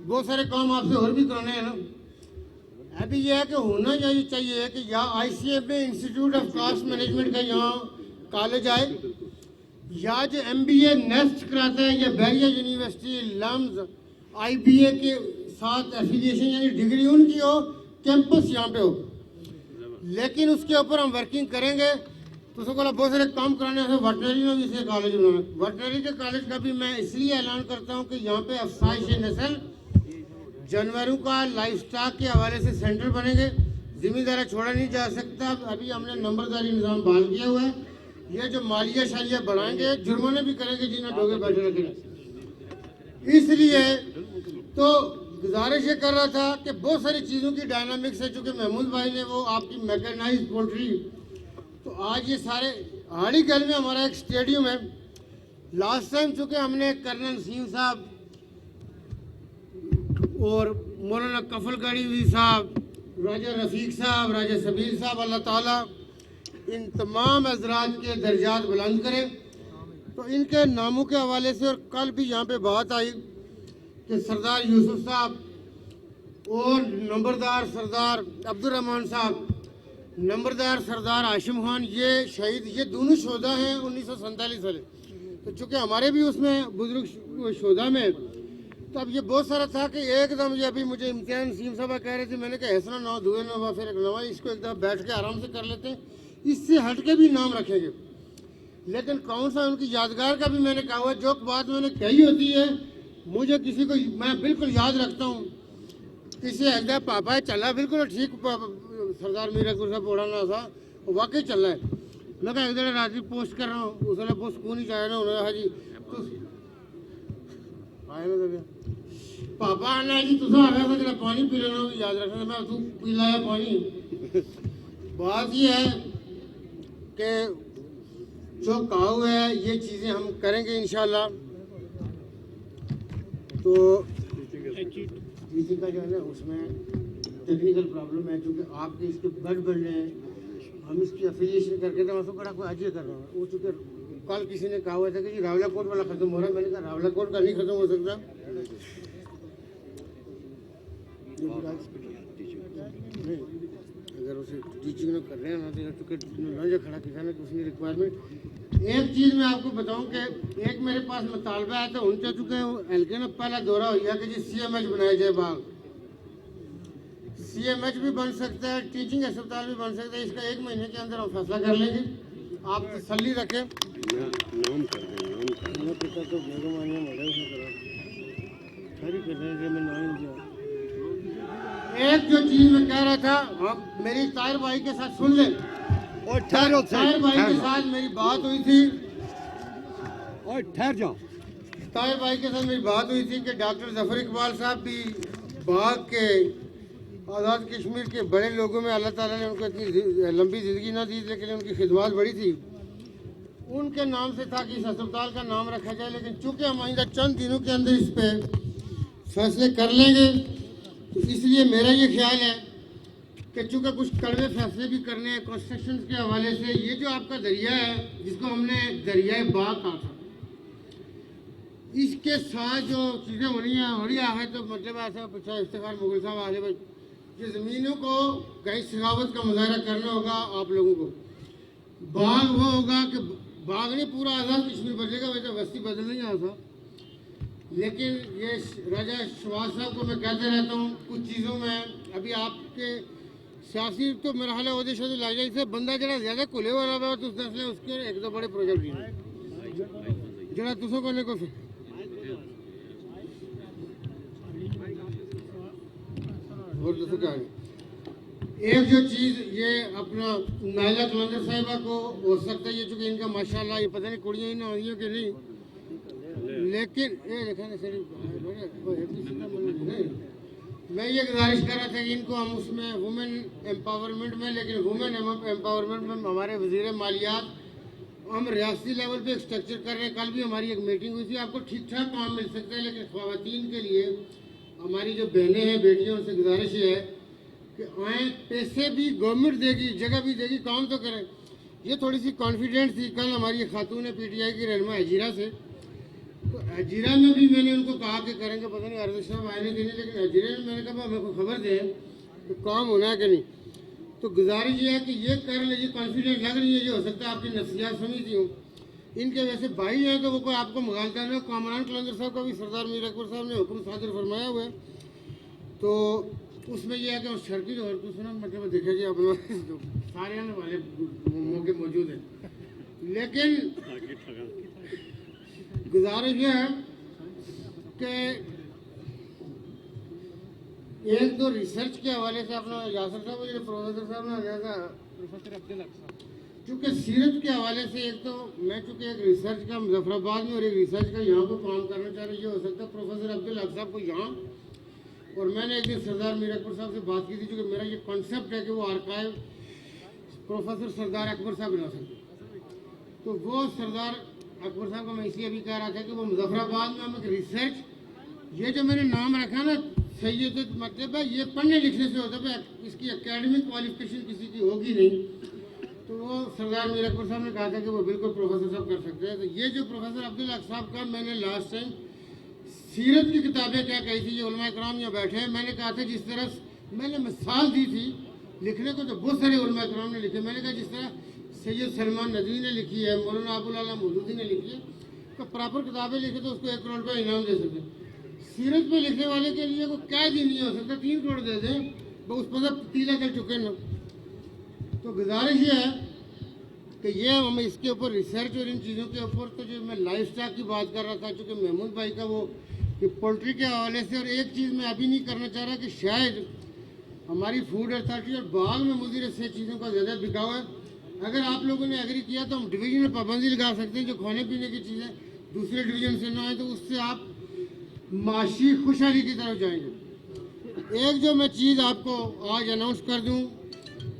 बहुत सारे काम आपसे और भी कराने हैं ना, अभी यह है कि होना चाहिए कि या ICF में इंस्टीट्यूट ऑफ कास्ट मैनेजमेंट का यहाँ कॉलेज आए, या जो MBA नेस्ट कराता है या बैरिया यूनिवर्सिटी लम्स IBA के साथ एफिलिएशन यानी डिग्री उनकी हो, कैंपस यहाँ पे हो। लेकिन उसके ऊपर हम वर्किंग करेंगे। तो उसको बहुत सारे काम कराने हैं। वेटनरी में भी इसे कॉलेज बनाना, वेटनरी के कॉलेज का भी मैं इसलिए ऐलान करता हूँ कि यहाँ पे अफसाइश नस्ल जानवरों का लाइफ स्टॉक के हवाले से सेंटर बनेंगे। जिम्मेदारी छोड़ा नहीं जा सकता। अभी हमने नंबरदारी निज़ाम बहाल किया हुआ है। ये जो मालिया शालिया बढ़ाएंगे, जुर्माने भी करेंगे जिन्हें डोगे बैठे रखेंगे। इसलिए तो गुजारिश ये कर रहा था कि बहुत सारी चीज़ों की डायनामिक्स है। चूँकि महमूद भाई ने वो आपकी मैकेनाइज पोल्ट्री, तो आज ये सारे हाड़ी गल में हमारा एक स्टेडियम है। लास्ट टाइम चूँकि हमने कर्नल नसीम साहब और मौलाना कफल गढ़ी साहब, राजा रफ़ीक साहब, राजा सबीर साहब, अल्लाह ताला इन तमाम हज़रात के दर्जात बुलंद करें। तो इनके नामों के हवाले से, और कल भी यहाँ पे बात आई कि सरदार यूसुफ साहब और नंबरदार सरदार अब्दुर्रहमान साहब, नंबरदार सरदार आशिम खान, ये शहीद, ये दोनों शोधा हैं 1947 वाले। तो चूँकि हमारे भी उसमें बुजुर्ग शोधा में, तो अब ये बहुत सारा था कि एकदम ये अभी मुझे इम्तिहान नसीम साहब कह रहे थे, मैंने कहा हसना ना धुए ना फिर एक नवा, इसको एकदम बैठ के आराम से कर लेते हैं, इससे हट के भी नाम रखेंगे। लेकिन कौन सा उनकी यादगार का भी मैंने कहा हुआ, जो बात मैंने कही होती है मुझे किसी को मैं बिल्कुल याद रखता हूँ। किसी एकदम पापा चला बिल्कुल ठीक, सरदार मीरा गुरसा पढ़ाना था, वो वाकई चल रहा है। मैं कहा एक रात्रि पोस्ट कर रहा हूँ, उस वाला पोस्ट कौन ही चाहे ना उन्होंने हाजी तो आए ना पापा आना जी तुम आ गया था, जरा पानी पी लेना याद रखना। मैं तू पी लाया पानी। बात ये है कि जो कहा हुआ है ये चीज़ें हम करेंगे इंशाल्लाह। तो टीचिंग का जो है ना उसमें टेक्निकल प्रॉब्लम है, क्योंकि आपके इसके ब्लड बनने हैं, हम इसकी एफिलिएशन करके तो उसको बड़ा कोई अजय कर रहा है। वो चूँकि कल किसी ने कहा हुआ था कि जी रावला कोट वाला ख़त्म हो रहा है, मैंने कहा रावला कोट का नहीं ख़त्म हो सकता। अगर उसे टीचिंग में कर रहे हैं ना, तो चूँकि लंज खड़ा किया ना उसकी रिक्वायरमेंट। एक चीज़ मैं आपको बताऊं कि एक मेरे पास मुतालबा है, तो उनका चूँकि हल्के में पहला दौरा हो गया कि जी CMH बनाया जाए बाग। CMH भी बन सकता है, टीचिंग अस्पताल भी बन सकता है। इसका 1 महीने के अंदर हम फैसला कर लेंगे। आप तसल्ली रखें। नाम कर दें, पिता तो एक जो चीज़ मैं कह रहा था, आप मेरी ताहिर भाई के साथ सुन लें। और ताहिर भाई के साथ मेरी बात हुई थी, और ठहर जाओ। ताहिर भाई के साथ मेरी बात हुई थी कि डॉक्टर जफर इकबाल साहब भी बाग के आज़ाद कश्मीर के बड़े लोगों में अल्लाह ताला ने उनको इतनी लंबी ज़िंदगी ना दी, लेकिन उनकी खिदमत बड़ी थी। उनके नाम से था कि इस अस्पताल का नाम रखा जाए, लेकिन चूंकि हम आइंदा चंद दिनों के अंदर इस पे फैसले कर लेंगे, तो इसलिए मेरा ये ख्याल है कि चूंकि कुछ कड़वे फैसले भी करने हैं कंस्ट्रक्शन के हवाले से। ये जो आपका दरिया है, जिसको हमने दरियाए बाग कहा था, इसके साथ जो चीज़ें हो रही है तो मतलब ऐसा पूछा इफ्तिखार मुगल साहब आले भाई, ये ज़मीनों को कहीं सखावत का मुजाहरा करना होगा आप लोगों को। बाग वो होगा कि बाग नहीं पूरा आज़ाद कश्मीर बदलेगा, वैसे बस्ती बदल नहीं आता। लेकिन ये राजा शवाज साहब को मैं कहते रहता हूँ, कुछ चीज़ों में अभी आपके सियासी तो मेरा हाल है शोध लग जाए, इससे बंदा जरा ज़्यादा खुले वाला है तो उस दस उसके एक दो बड़े प्रोजेक्ट भी जरा तुसों को को और दोस्तों क्या है? एक जो चीज़ ये अपना नाइला कलंदर साहिबा को हो सकता है, ये चूँकि इनका माशाल्लाह ये पता नहीं कुड़ियाँ ही ना हो कि नहीं, लेकिन ये देखा ना सर मैं ये गुजारिश कर रहा था कि इनको हम उसमें वुमेन एम्पावरमेंट में, लेकिन वुमेन एम्पावरमेंट में हमारे वज़ीर मालियात हम रियासती लेवल पे एक स्ट्रक्चर कर रहे हैं। कल भी हमारी एक मीटिंग हुई थी। आपको ठीक ठाक काम मिल सकता है, लेकिन ख़वातीन के लिए हमारी जो बहनें हैं, बेटियों, उनसे गुजारिश ये है कि आए, पैसे भी गवर्नमेंट देगी, जगह भी देगी, काम तो करें। ये थोड़ी सी कॉन्फिडेंस थी कल हमारी खातून है PTI की रहनुमा हजीरा से, तो हजीरा में भी मैंने उनको कहा कि करेंगे, पता नहीं अर्ज साहब आए नहीं, लेकिन हजीरा में मैंने कहा मेरे को खबर दें कि काम होना है कि नहीं। तो गुजारिश ये है कि ये कर लीजिए, कॉन्फिडेंस लग रही है, ये हो सकता है आपकी नसीहत समझती हूँ। इनके वैसे भाई हैं तो वो कोई आपको मगालता नहीं। कामरान कलंदर साहब का भी सरदार मीर अकबर साहब ने हुक्म सादर फरमाया हुआ है, तो उसमें यह है कि शर्की और दूसरा मतलब देखा जाए अपना सारे आने वाले मौके मौजूद हैं, लेकिन गुजारिश यह है कि एक तो रिसर्च के हवाले से अपना यासर साहब जो प्रोफेसर साहब ने प्रोफेसर अब्दुल अक्सा, चूँकि सीरत के हवाले से एक तो मैं चूँकि एक रिसर्च का मुजफ्फराबाद में और एक रिसर्च का यहाँ पर काम करना चाह रही, ये हो सकता है प्रोफेसर अब्दुल अक्सा को यहाँ, और मैंने एक दिन सरदार मीर अकबर साहब से बात की थी, क्योंकि मेरा ये कॉन्सेप्ट है कि वो आर्काइव प्रोफेसर सरदार अकबर साहब बना सकते, तो वो सरदार अकबर साहब को मैं इसलिए भी कह रहा था कि वो मुजफ्फराबाद में हम एक रिसर्च, ये जो मैंने नाम रखा ना सैयद, मतलब है ये पढ़ने लिखने से होता है, इसकी एकेडमिक क्वालिफिकेशन किसी की होगी नहीं, तो वो सरदार मीर अकबर साहब ने कहा था कि वो बिल्कुल प्रोफेसर साहब कर सकते हैं। तो ये जो प्रोफेसर अब्दुल हक साहब का मैंने लास्ट टाइम सीरत की किताबें क्या कही थी, ये उलमा इकराम यहाँ बैठे हैं, मैंने कहा था जिस तरह मैंने मिसाल दी थी लिखने को, तो बहुत सारे उलमा इकराम ने लिखे, मैंने कहा जिस तरह सैयद सलमान नदवी ने लिखी है, मौलाना अबुल आला मौदूदी ने लिखी है, तो प्रॉपर किताबें लिखे तो उसको 1 करोड़ रुपये इनाम दे सकते। सीरत पे लिखने वाले के लिए वो क्या ही नहीं हो सकता, 3 करोड़ दे दें, वो उस पर सब तीला चल चुके ना। तो गुजारिश ये है कि ये हम इसके ऊपर रिसर्च और इन चीज़ों के ऊपर, तो जो मैं लाइफ स्टॉक की बात कर रहा था, चूँकि महमूद भाई का वो कि पोल्ट्री के हवाले से, और एक चीज़ मैं अभी नहीं करना चाह रहा कि शायद हमारी फूड अथॉरिटी और बाग में मुझे से चीज़ों का ज़्यादा बिकाव है। अगर आप लोगों ने एग्री किया तो हम डिवीजन में पाबंदी लगा सकते हैं, जो खाने पीने की चीज़ें दूसरे डिवीजन से ना आए, तो उससे आप माशी खुशहाली की तरफ जाएंगे। एक जो मैं चीज़ आपको आज अनाउंस कर दूं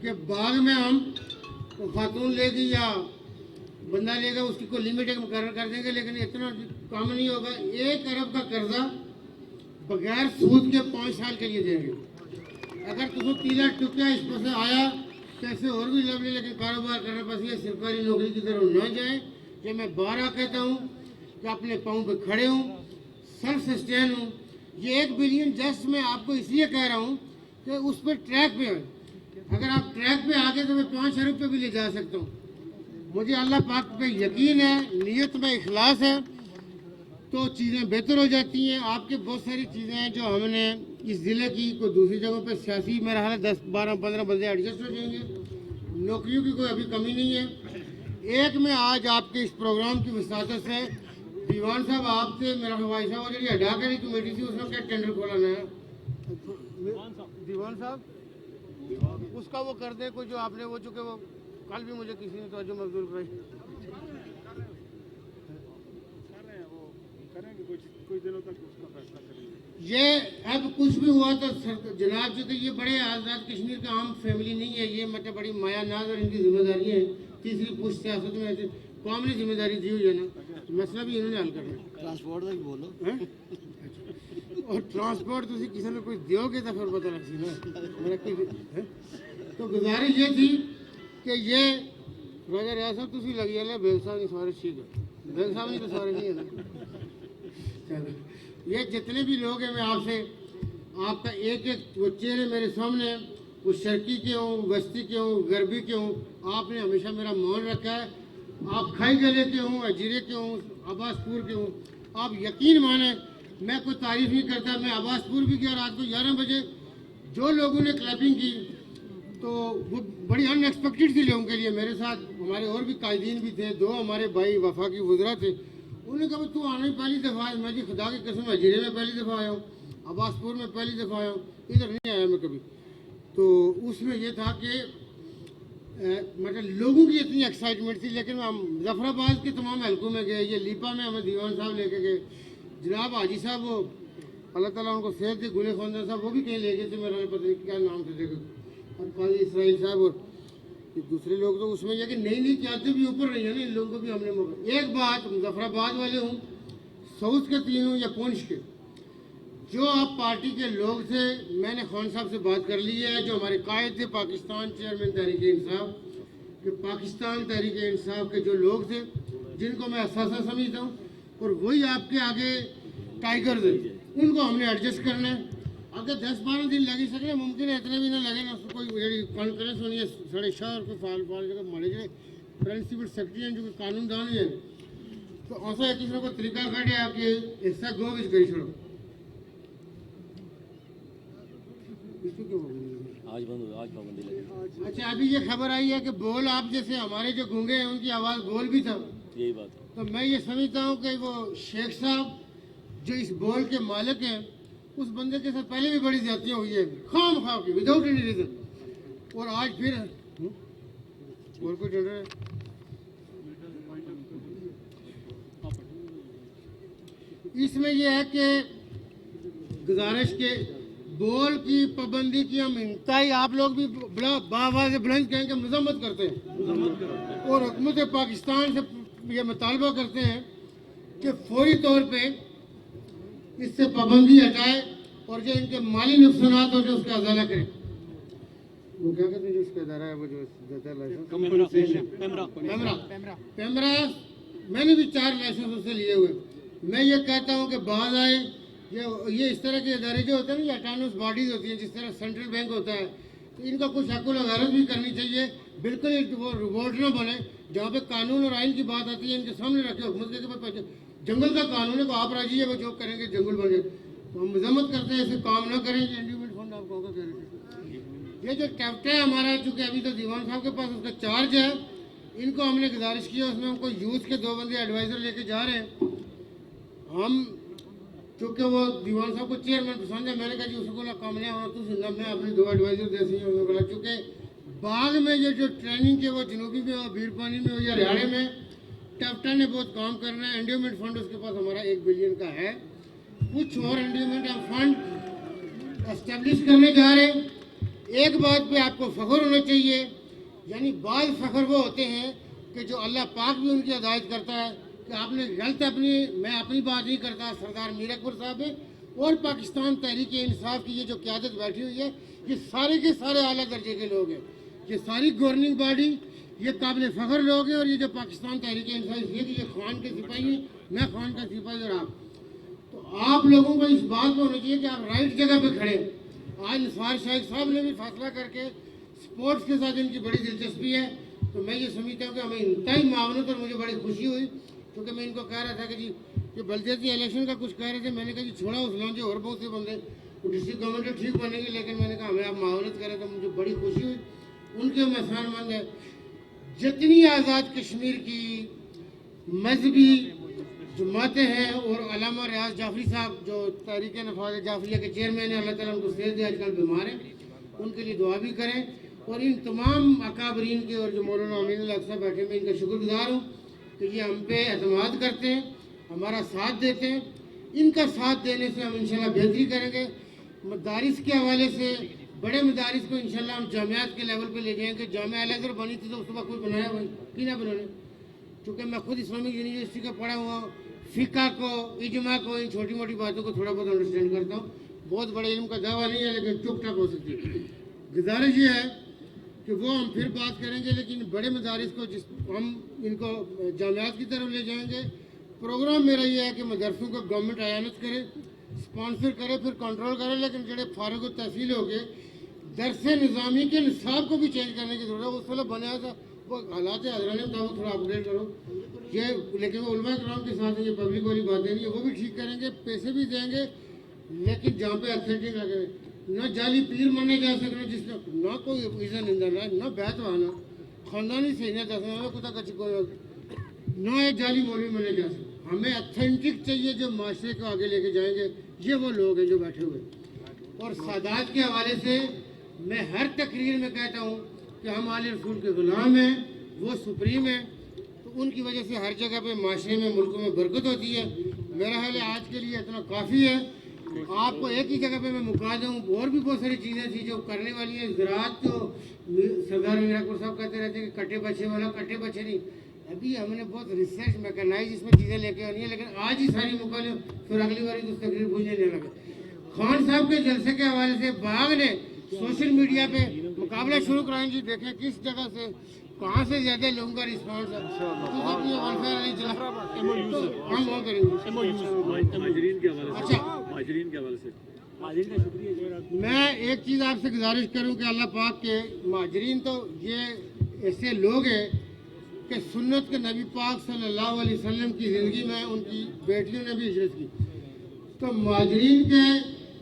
कि बाग में हम तो खातून लेगी या बंदा लेगा उसकी कोई लिमिट एक मुकर्रर कर देंगे, लेकिन इतना काम नहीं होगा। 1 अरब का कर्जा बगैर सूद के 5 साल के लिए देंगे। अगर तुम तीला टुकड़ा इस पर से आया कैसे और भी लवली, लेकिन कारोबार करने पास ये सरकारी नौकरी की तरफ न जाए। ये मैं 12 कहता हूँ कि अपने पाँव पे खड़े हूँ, सेल्फ सस्टेन हूँ। ये 1 बिलियन जस्ट मैं आपको इसलिए कह रहा हूँ कि उस पर ट्रैक पे है। अगर आप ट्रैक पे आ गए तो मैं 5 अरब पे भी ले जा सकता हूँ। मुझे अल्लाह पाक पे यकीन है, नीयत में इखलास है, तो चीज़ें बेहतर हो जाती हैं। आपके बहुत सारी चीज़ें हैं जो हमने इस ज़िले की कोई दूसरी जगहों पे सियासी मेरा हाल 10, 12, 15 बंदे एडजस्ट हो जाएंगे। नौकरियों की कोई अभी कमी नहीं है। एक में आज आपके इस प्रोग्राम की वसातत से दीवान साहब आपसे मेरा भाई साहब जो अडा करी कमेटी थी उसमें क्या टेंडर खोला नया दीवान साहब उसका वो कर दे कोई जो आपने वो चुके वो कल भी मुझे किसी ने तो मजदूर कराई करेंगे कुछ दिनों तक उसका फैसला करेंगे। ये अब कुछ भी हुआ तो जनाब जी, तो ये बड़े आज़ाद कश्मीर का आम फैमिली नहीं है, ये मतलब बड़ी माया नाज और इनकी जिम्मेदारी है। तीसरी पुष्ट सियासत में ऐसे कौम ने जिम्मेदारी दी हुई है ना, मसला भी इन्होंने हल करना है। ट्रांसपोर्ट का भी बोलो हैं? और ट्रांसपोर्ट तुम किसी ने कुछ दोगे तो फिर पता लग सी ना मेरा कोई हैं? तो गुजारिश ये थी कि ये राजा रियाज साहब तुम लगी है बेग साहब की सिफारिश ठीक है, बेग साहब की तो सिफारिश नहीं है ना। चलो, ये जितने भी लोग हैं, मैं आपसे आपका एक एक वो चेहरे मेरे सामने हैं, वो शर्की के हों, बस्ती के हों, गरबी के हों, आपने हमेशा मेरा मौन रखा है। आप खाई गले के हों, अजीरे के हों, अब्बासपुर के हों, आप यकीन माने मैं कोई तारीफ नहीं करता। मैं अब्बासपुर भी गया रात को 11 बजे, जो लोगों ने क्लैपिंग की तो वो बड़ी अनएक्सपेक्टेड थी लोगों के लिए। मेरे साथ हमारे और भी कायदीन भी थे, 2 हमारे भाई वफा की वज़रा थे। उन्होंने कहा तू आने पहली दफ़ा है। मैं जी खुदा की कसम अजीरे में पहली दफ़ा आया हूँ, अब्बासपुर में पहली दफ़ा आया हूँ, इधर नहीं आया मैं कभी। तो उसमें ये था कि मतलब लोगों की इतनी एक्साइटमेंट थी। लेकिन हम मुजफ्फराबाद के तमाम हलकों में गए, ये लीपा में हमें दीवान साहब लेके गए, जनाब हाजी साहब वो अल्लाह ताला उनको सेहत दे, गुले खानदान साहब वो भी कहीं ले गए थे, मेरा पता नहीं क्या नाम से देखो, और काजी इसराइल साहब और दूसरे लोग। तो उसमें यह कि नई नई क्यादतें भी ऊपर रही है ना, इन लोगों को भी हमने मौका। एक बात मुजफ्फराबाद वाले हूँ, साउथ के 3 हूँ या पुंछ के, जो आप पार्टी के लोग थे, मैंने खान साहब से बात कर ली है, जो हमारे कायद थे पाकिस्तान चेयरमैन तहरीक इंसाफ, कि पाकिस्तान तहरीक इंसाफ के जो लोग थे जिनको मैं असासा समझता हूँ, और वही आपके आगे टाइगर थे, उनको हमने एडजस्ट करना है। अगर 10-12 दिन लगी सके, मुमकिन है इतने भी ना लगे ना, कोई कॉन्फ्रेंस होनी है साढ़े शाह कोई फाल जगह मरे जो प्रिंसिपल सेक्रेटरी हैं, जो कानूनदान है, तो ऐसा किसी को तरीका काटे आपके हिस्सा गो भी करी छोड़ो। आज बंद हो, आज पाबंदी लगी। अच्छा, अभी ये खबर आई है कि बोल आप जैसे हमारे जो गूंगे हैं उनकी आवाज़ बोल भी था। यही बात है। तो मैं ये समझता हूँ कि वो शेख साहब जो इस बोल के मालिक हैं, उस बंदे के साथ पहले भी बड़ी ज्यादतियाँ हुई है, खाम खा के, विदाउट एनी रीजन। और आज फिर बोल को चल रहा है। इसमें यह है कि गुजारिश के बोल की पाबंदी की हम इंतहाई, आप लोग भी बड़ा बाआवाज़ से बुलंद कहें कि मजम्मत करते हैं, और हुकूमत पाकिस्तान से ये मुतालबा करते हैं कि फौरी तौर पे इससे पाबंदी हटाए और जो इनके माली नुकसानात हो जो उसका अजाला करें। वो क्या कहते हैं जो उसका अदारा है, वो जो देता है लाइसेंस, पैमरा। मैंने भी 4 लाइसेंस उससे लिए हुए। मैं ये कहता हूँ कि बाज आए ये इस तरह के इदारे जो होते हैं ना, ये ऑटोनमस बॉडीज होती हैं, जिस तरह सेंट्रल बैंक होता है, तो इनका कुछ हक़ुल गरज भी करनी चाहिए। बिल्कुल वो रिवॉर्ड ना बने, जहाँ पे कानून और आइन की बात आती है इनके सामने रखे हुकूमत के जंगल का कानून है, तो आप राजी है वो जो करेंगे जंगल बने। तो हम मजम्मत करते हैं, ऐसे काम ना करें। एंडोमेंट फंड आपको कह रहे थे, ये जो कैप्टन है हमारा, चूँकि अभी तो दीवान साहब के पास उसका चार्ज है, इनको हमने गुजारिश की है, उसमें हमको यूथ के 2 बंदे एडवाइज़र लेके जा रहे हैं हम। चूँकि वो दीवान साहब को चेयरमैन पसंद है, मैंने कहा जी उसको ना काम नहीं होना, तू सुनना, मैं अपने 2 एडवाइज़र दे सी बोला। चूँकि बाग में ये जो ट्रेनिंग के वो जनूबी में हो, भीड़ पानी में हो या हरियाणा में, कैप्टन ने बहुत काम करना है। एंडोमेंट फंड उसके पास हमारा 1 बिलियन का है। कुछ और एंडोमेंट फंड एस्टेब्लिश करने जा रहे हैं। एक बात पे आपको फ़ख्र होना चाहिए, यानी बाज़ फ़ख्र वो होते हैं कि जो अल्लाह पाक भी उनकी हिदायत करता है कि आपने गलत मैं अपनी बात नहीं करता, सरदार मीर अकबर साहब है और पाकिस्तान तहरीक इंसाफ की ये जो क़यादत बैठी हुई है, ये सारे के सारे आला दर्जे के लोग हैं। ये सारी गवर्निंग बॉडी ये काबिल फ़ख्र लोग हैं। और ये जो पाकिस्तान तहरीक इंसाफ, इसलिए कि ये खान के सिपाही हैं, मैं खान का सिपाही और आप, तो आप लोगों को इस बात पर होना चाहिए कि आप राइट जगह पे खड़े। आज निसार शाहिद साहब ने भी फैसला करके स्पोर्ट्स के साथ इनकी बड़ी दिलचस्पी है, तो मैं ये समझता हूँ कि हमें इंतहाई मावनत और मुझे बड़ी खुशी हुई। क्योंकि मैं इनको कह रहा था कि जी ये बल्दियाती इलेक्शन का कुछ कह रहे थे, मैंने कहा जी छोड़ा उस लॉन्च और बहुत से बंदे डिस्ट्रिक्ट गवर्नमेंट ठीक बनेगी, लेकिन मैंने कहा हमें आप मावनत करें, तो मुझे बड़ी खुशी हुई। उनके हम एहसानमंद है। जितनी आज़ाद कश्मीर की मजहबी जमातें हैं और अल्लामा रियाज जाफरी साहब जो तहरीक नफाज जाफरिया के चेयरमैन हैं, अल्लाह ताला उनको सेहत दे, आजकल बीमार हैं, उनके लिए दुआ भी करें। और इन तमाम अकाबरीन के और जो मौलाना अमीन अक्सा बैठे, मैं इनका शुक्रगुजार हूँ कि ये हम पे एतमाद करते हैं, हमारा साथ देते हैं। इनका साथ देने से हम इंशाल्लाह बेहतरी करेंगे। मदारिस के हवाले से बड़े मदारिस को इंशाल्लाह हम जामियात के लेवल पे ले जाएंगे। जामिया अल-अज़हर बनी थी तो उस वक्त कोई बनाया भाई कि ना बनाने, क्योंकि मैं खुद इस्लामिक यूनिवर्सिटी का पढ़ा हुआ हूँ, फ़िक़ा को, इजमा को, इन छोटी मोटी बातों को थोड़ा बहुत अंडरस्टैंड करता हूँ। बहुत बड़े इल्म का दावा नहीं है, लेकिन टुक टाक हो सकती है। गुजारिश ये है कि वो हम फिर बात करेंगे, लेकिन बड़े मदारिस को जिस हम इनको जामियात की तरफ ले जाएंगे। प्रोग्राम मेरा ये है कि मदरसों को गवर्नमेंट अयानत करे, स्पॉन्सर करे, फिर कंट्रोल करे, लेकिन जड़े फारूक तहसील हो गए दरस निज़ामी के निसाब को भी चेंज करने की जरूरत है। उस वक्त बनाया था वो हालात हजराने मुताबिक थोड़ा अपडेट करो ये, लेकिन वो उलमा कराम के साथ ये पब्लिक वाली बातें नहीं है, वो भी ठीक करेंगे, पैसे भी देंगे, लेकिन जहाँ पे अथेंटिक लगे न जाली पीर माने जा सकना जिसमें ना कोई इज़्ज़त निंदा ना बैत वाना खानदानी सही ना दसना कुछ कच्ची कोई ना ये जाली मौलवी माने जा सकते। हमें अथेंटिक चाहिए जो माशरे को आगे लेके जाएंगे। ये वो लोग हैं जो बैठे हुए। और सादात के हवाले से मैं हर तकरीर में कहता हूँ कि हम आले रसूल के गुलाम हैं, वो सुप्रीम है, तो उनकी वजह से हर जगह पे माशरे में मुल्क में बरकत होती है। मेरा ख्याल है आज के लिए इतना काफ़ी है। आपको एक ही जगह पे मैं मुका दूँ, और भी बहुत सारी चीज़ें थी जो करने वाली हैं। ज़राअत तो सरदार मीरापुर साहब कहते रहते हैं कि कट्टे बच्चे वाला, कट्टे बच्चे नहीं। अभी हमने बहुत रिसर्च मैकेनाइज इसमें चीज़ें लेके आनी है, लेकिन आज ही सारी मुका लो, फिर अगली बारी तो तकरीर भूलने नहीं लगे। खान साहब के जलसे के हवाले से बाग ने सोशल मीडिया पे मुकाबला शुरू कराएं जी, देखें किस जगह से कहाँ से ज्यादा लोगों का रिस्पॉन्स है। हम वो करेंगे। अच्छा, मैं एक चीज़ आपसे गुजारिश करूं कि अल्लाह पाक के महाजरीन तो ये ऐसे लोग हैं कि सुन्नत के नबी पाक सल्लल्लाहु अलैहि वसल्लम की ज़िंदगी में उनकी बेटियों ने भी हिजरत की। तो महाजरीन के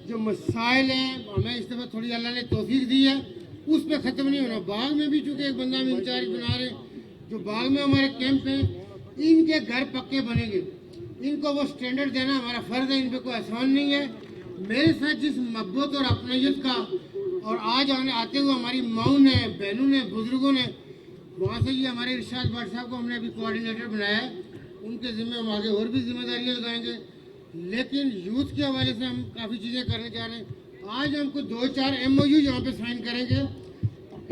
जो मसाइल हैं हमें इस दफ़ा थोड़ी अल्लाह ने तौफीक दी है, उस पर ख़त्म नहीं होना। बाग में भी चूँकि एक बंदा हम इंचार्ज बना रहे, जो बाग में हमारे कैंप हैं, इनके घर पक्के बनेंगे, इनको वो स्टैंडर्ड देना हमारा फ़र्ज़ है। इन पर कोई आसान नहीं है। मेरे साथ जिस मोहब्बत और अपनायत का और आज आते हुए हमारी माओं ने, बहनों ने, बुजुर्गों ने, वहाँ से ये हमारे इरशाद भट्ट साहब को हमने अभी कोऑर्डिनेटर बनाया है, उनके ज़िम्मे हम आगे और भी जिम्मेदारियाँ लगाएंगे। लेकिन यूथ के हवाले से हम काफ़ी चीज़ें करने जा रहे हैं। आज हमको 2-4 MOU यहाँ पे साइन करेंगे,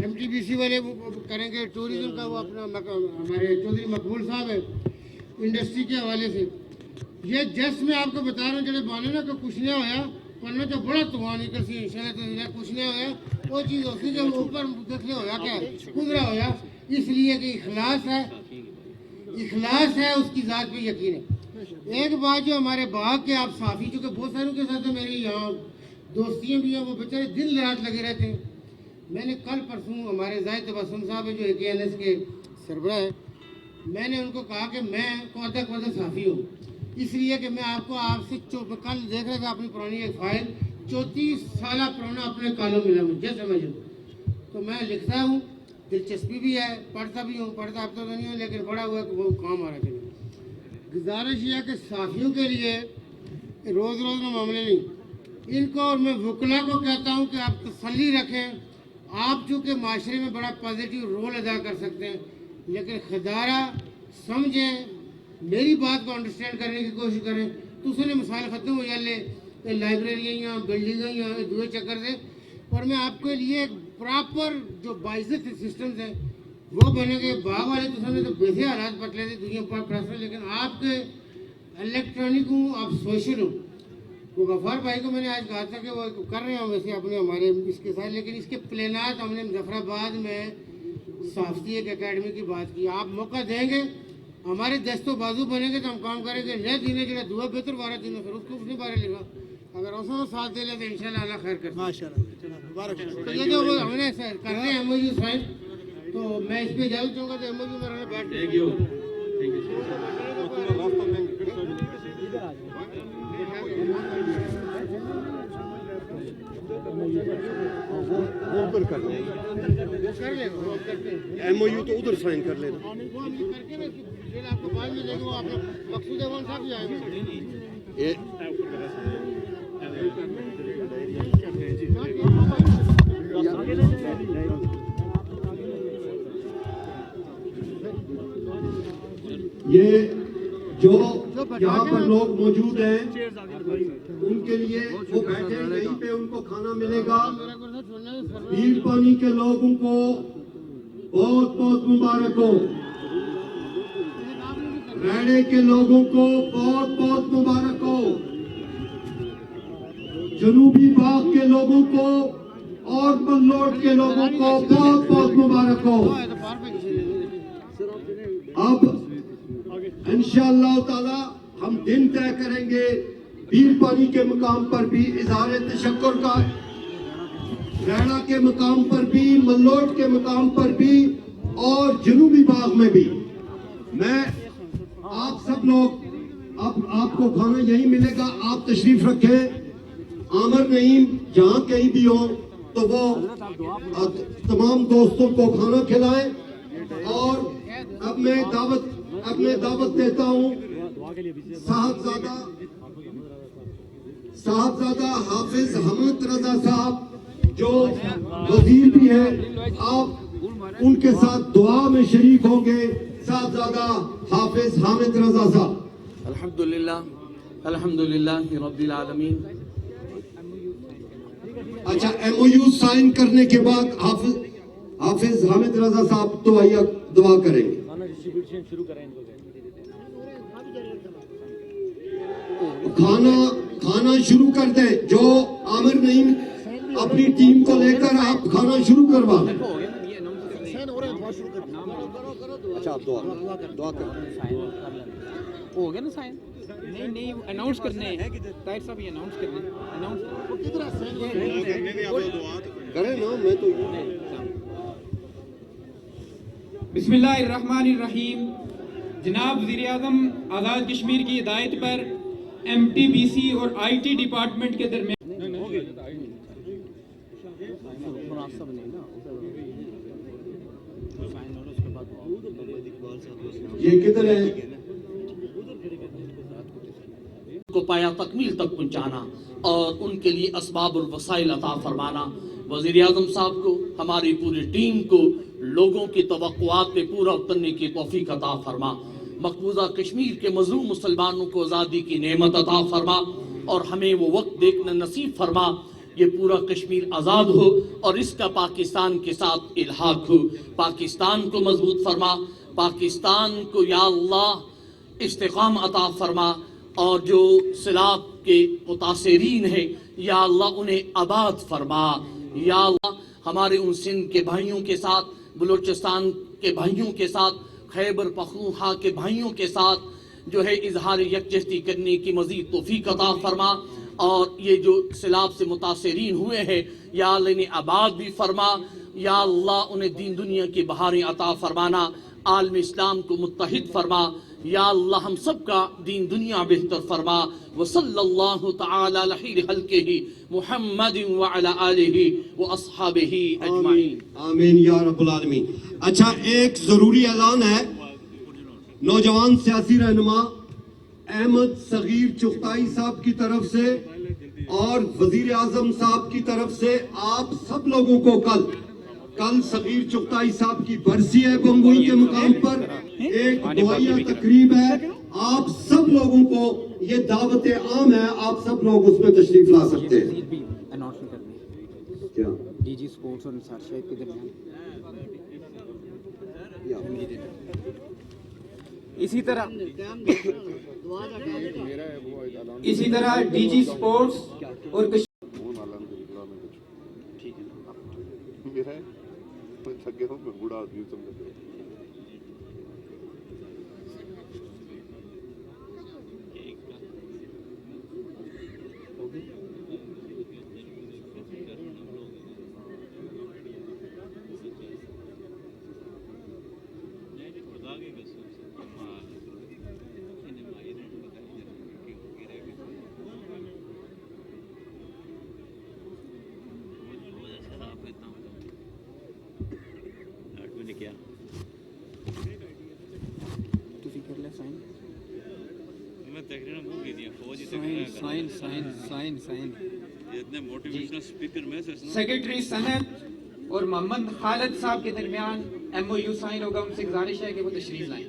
MTBC वाले वो करेंगे, टूरिज्म का वो अपना हमारे चौधरी मकबूल साहब है, इंडस्ट्री के हवाले से। ये जस्ट मैं आपको बता रहा हूँ जब बाने ना तो कुछ नहीं होया, वरना तो बड़ा तूफान निकल सी इंशाल्लाह तो कुछ नहीं होया। वो चीज़ होती जब ऊपर देखने होया क्या गुजरा होया, इसलिए कि इखलास है, उसकी ज़ात पे यकीन है। एक बात जो हमारे बाग के आप साथी, चूँकि बहुत सारों के साथ मेरी यहाँ दोस्तियाँ भी हैं, वो बेचारे दिन रात लगे रहते हैं। मैंने कल परसों हमारे जायद तबस्सुम साहब है जो AKNS के सरबराह है, मैंने उनको कहा कि मैं कौदा साफ़ी हूँ, इसलिए कि मैं आपको आपसे कल देख रहा था अपनी पुरानी एक फाइल 34 साल पुराना अपने कानों मिला मुझे समझ, तो मैं लिखता हूँ, दिलचस्पी भी है, पढ़ता भी हूँ, पढ़ता अब तो नहीं हूँ, लेकिन पढ़ा हुआ कि वो काम आ रहा है। गुजारिश यह है कि साफियों के लिए रोज़ रोज़ में मामले नहीं, इनको और मैं वकला को कहता हूँ कि आप तसल्ली रखें। आप चूँकि माशरे में बड़ा पॉजिटिव रोल अदा कर सकते हैं, लेकिन खदारा समझें, मेरी बात को अंडरस्टैंड करने की कोशिश करें। तो उसने मिसाल ख़त्म हो जाए लाइब्रेरियाँ बिल्डिंग दुए चक्कर से, और मैं आपके लिए प्रॉपर जो बाइज़त सिस्टम्स हैं वो बनेंगे। बाग वाले तो समझे तो वैसे हालात पटले थे दुनिया पर प्रेसर, लेकिन आपके इलेक्ट्रॉनिक हूँ, आप सोशल हूँ। वो गफ़ार भाई को मैंने आज कहा था कि वो कर रहे हैं वैसे अपने हमारे इसके साथ, लेकिन इसके प्लानात हमने मुजफ्फराबाद में साफ्ती एक एकेडमी की बात की। आप मौका देंगे, हमारे दस्तों बाजू बनेंगे तो हम काम करेंगे। नए दिन जो दुआ बेहतर 12 दिन में फिर उसको उसने बारे लिखा, अगर उसमें साथ दे ले तो इंशाल्लाह अल्लाह खैर कर। माशाल्लाह। तो ये जो हमने करने हैं MOU साइन, तो मैं इस पर जाना चाहूँगा तो MOU में रहने बैठ ऊपर कर ले, MOU तो उधर साइन कर लेना। आपको बाद में देंगे, वो आपने मकसूद अहमद साहब भी आएंगे। ये जो यहाँ पर लोग मौजूद हैं, उनके लिए वो बैठे यहीं पे, उनको खाना मिलेगा। पीर पानी के लोगों को बहुत बहुत मुबारक हो। रैणे के लोगों को बहुत बहुत मुबारक हो। जनूबी बाग के लोगों को और मल्लोट के लोगों को बहुत बहुत मुबारक हो। अब इंशाअल्लाह ताला हम दिन तय करेंगे पीर पानी के मुकाम पर भी इजहार तशक्कुर का, रैना के मुकाम पर भी, मल्लोट के मुकाम पर भी और जनूबी बाग में भी। मैं आप सब लोग, अब आपको खाना यही मिलेगा, आप तशरीफ रखें। आमर नईम जहाँ कहीं भी हो तो वो तमाम दोस्तों को खाना खिलाएं। और अब मैं दावत देता हूँ साहबजादा हाफिज हमीद रजा साहब जो वजीर भी है, आप उनके साथ दुआ में शरीक होंगे। साहबजादा हाफिज हामिद रजा साहब। अल्हम्दुलिल्लाह रब्बिल आलमीन। अच्छा, MOU साइन करने के बाद हाफिज हामिद रजा साहब तो आइए दुआ करेंगे। खाना डिस्ट्रीब्यूशन शुरू करें इनको। खाना शुरू कर दें। जो आमिर नईम अपनी टीम को लेकर आप खाना शुरू करवा दें। अच्छा, आप दुआ करो। हो गया ना साइन? नहीं अनाउंस करने हैं ताहिर साहब, ये अनाउंस करने करें ना, मैं तो बिस्मिल्लाहिर्रहमानिर्रहीम। जनाब वज़ीर आज़म आज़ाद कश्मीर की हिदायत पर MTBC और IT डिपार्टमेंट के दरमियान ये किधर है को पाया तकमील तक पहुंचाना और उनके लिए असबाब और वसाइल अता फरमाना। वज़ीर आज़म साहब को, हमारी पूरी टीम को लोगों की तवक्कुआत पे पूरा उतरने की तौफीक अता फरमा। मकबूजा कश्मीर के मज़लूम मुसलमानों को आज़ादी की नेमत अता फरमा और हमें वो वक्त देखना नसीब फरमा ये पूरा कश्मीर आज़ाद हो और इसका पाकिस्तान के साथ इल्हाक हो। पाकिस्तान को मजबूत फरमा, पाकिस्तान को या अल्लाह इस्तिकाम अता फरमा और जो सैलाब के मुतासिरीन है या अल्लाह उन्हें आबाद फरमा। या अल्लाह हमारे उन सिंध के भाइयों के साथ, बलूचिस्तान के भाइयों के साथ, खैबर पख्तूनख्वा के भाइयों के साथ जो है इजहार यकजहती करने की मजीद तौफीक अता फरमा और ये जो सैलाब से मुतासिरीन हुए हैं या अल्लाह इन्हें आबाद भी फरमा। या अल्लाह उन्हें दीन दुनिया की बहारें अता फरमाना, आलम इस्लाम को मुत्तहिद फरमा। या अल्लाह हम सब का दीन दुनिया बेहतर फरमा। व सल्लल्लाहु तआला अलैहि हल्किही मुहम्मद व अला आलिही व अस्हाबिही अजमाइन। आमीन या रब्बुल आलमीन। अच्छा, एक जरूरी ऐलान है। नौजवान सियासी रहनुमा अहमद सगीर चुगताई साहब की तरफ से और वजीर आजम साहब की तरफ से आप सब लोगों को कल सगीर चुगताई साहब की बरसी है बंगोई के मुकाम पर, एक दुआया तकरीब है। आप सब लोगों को ये दावत आम है, आप सब लोग उसमें तशरीफ ला सकते हैं। क्या DG स्पोर्ट्स और निसार शाहिद के दरमियान इसी तरह DG स्पोर्ट्स और मेरा है, मैं थक गया हूँ, मैं बूढ़ा आदमी हूँ, समझ लो। सेक्रेटरी सनत और मोहम्मद खालिद साहब के दरमियान MOU साइन होगा। उनसे गुजारिश है कि वो तशरीफ लाएं।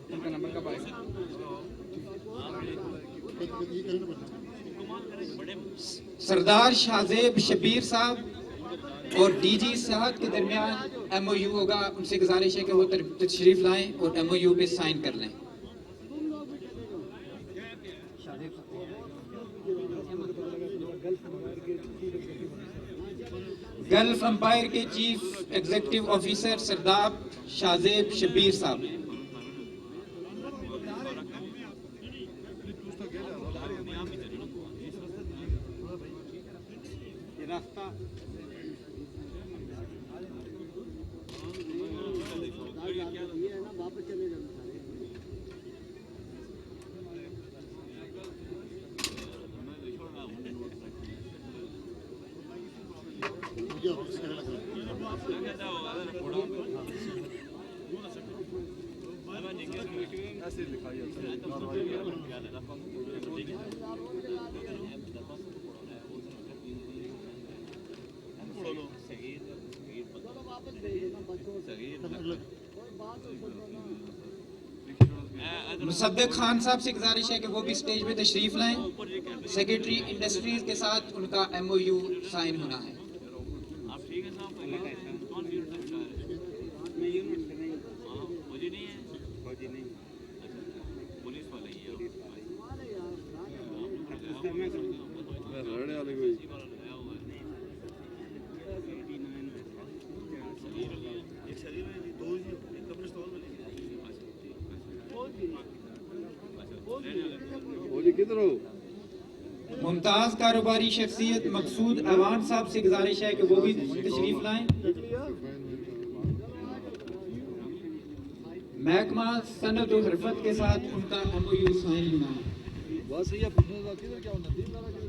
उनका नंबर कब आएगा? सरदार शाहजेब शबीर साहब और डीजी सेहत के दरमियान MOU होगा। उनसे गुजारिश है कि वो तशरीफ लाएं और MOU पे साइन कर लें। गल्फ एम्पायर के चीफ एग्जीक्यूटिव ऑफिसर सरदार शाहजेब शबीर साहब। मुसद्दिक खान साहब से गुजारिश है कि वो भी स्टेज पे तशरीफ लाएं। सेक्रेटरी इंडस्ट्रीज के साथ उनका MOU साइन होना है। मुमताज कारोबारी शख्सियत मकसूद अवान साहब से गुजारिश है कि वो भी तशरीफ लाएं। महकमा सनत और हरफत के साथ उनका MOU साइन होना है।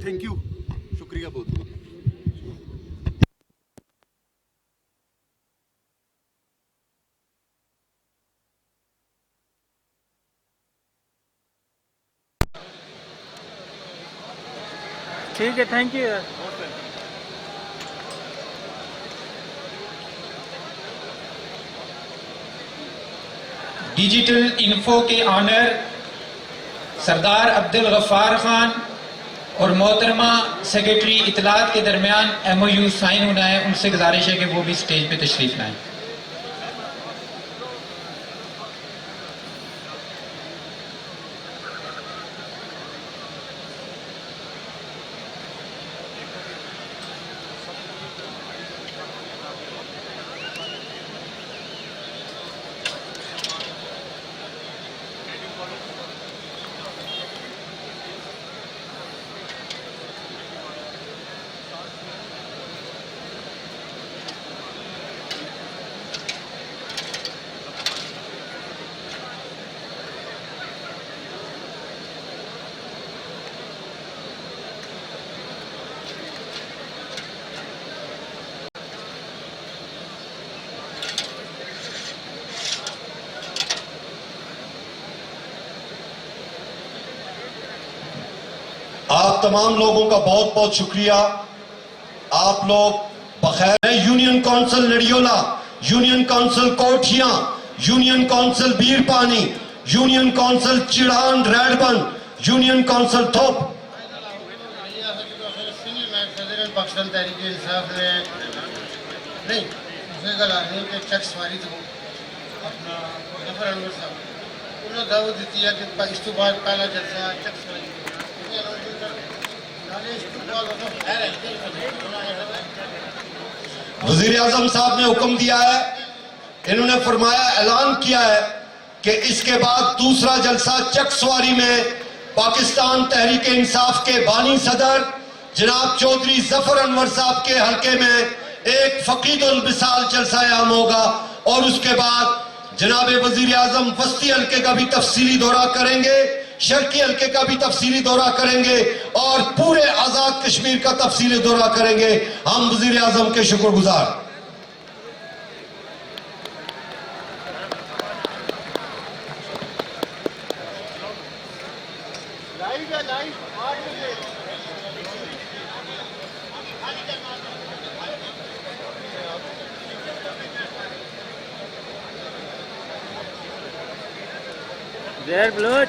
थैंक यू, शुक्रिया बहुत बहुत। ठीक है, थैंक यू। डिजिटल इन्फो के ऑनर सरदार अब्दुल गफ्फार खान और मोहतरमा सेक्रेटरी इतलात के दरमियान MOU साइन होना है। उनसे गुजारिश है कि वो भी स्टेज पे तशरीफ लाएं। आप तमाम लोगों का बहुत बहुत शुक्रिया। आप लोग बखैर हैं। यूनियन काउंसिल लड़ियोला, union council Kothiyan, union council Birpani, union council Chiran Redban, union council Thop. Pakistan Tehreek Insaf ने नहीं उसे गलाने के चक्स मारी तो अपना जफर अनवर साहब उन्होंने दावत दी है कि इस तो बाद पहला जलसा चक्स मारी वजीर आजम साहब ने हुक्म दिया है, इन्होंने फरमाया, ऐलान किया है कि इसके बाद दूसरा जलसा चकसवारी में पाकिस्तान तहरीक इंसाफ के बानी सदर जनाब चौधरी जफर अनवर साहब के हल्के में एक फकीदुल मिसाल जलसा आम होगा और उसके बाद जनाब वजीर आजम वस्ती हल्के का भी तफसीली दौरा करेंगे, शर्की हल्के का भी तफसीली दौरा करेंगे और पूरे आजाद कश्मीर का तफसीली दौरा करेंगे। हम वजीर आजम के शुक्रगुजार। जहर बलोच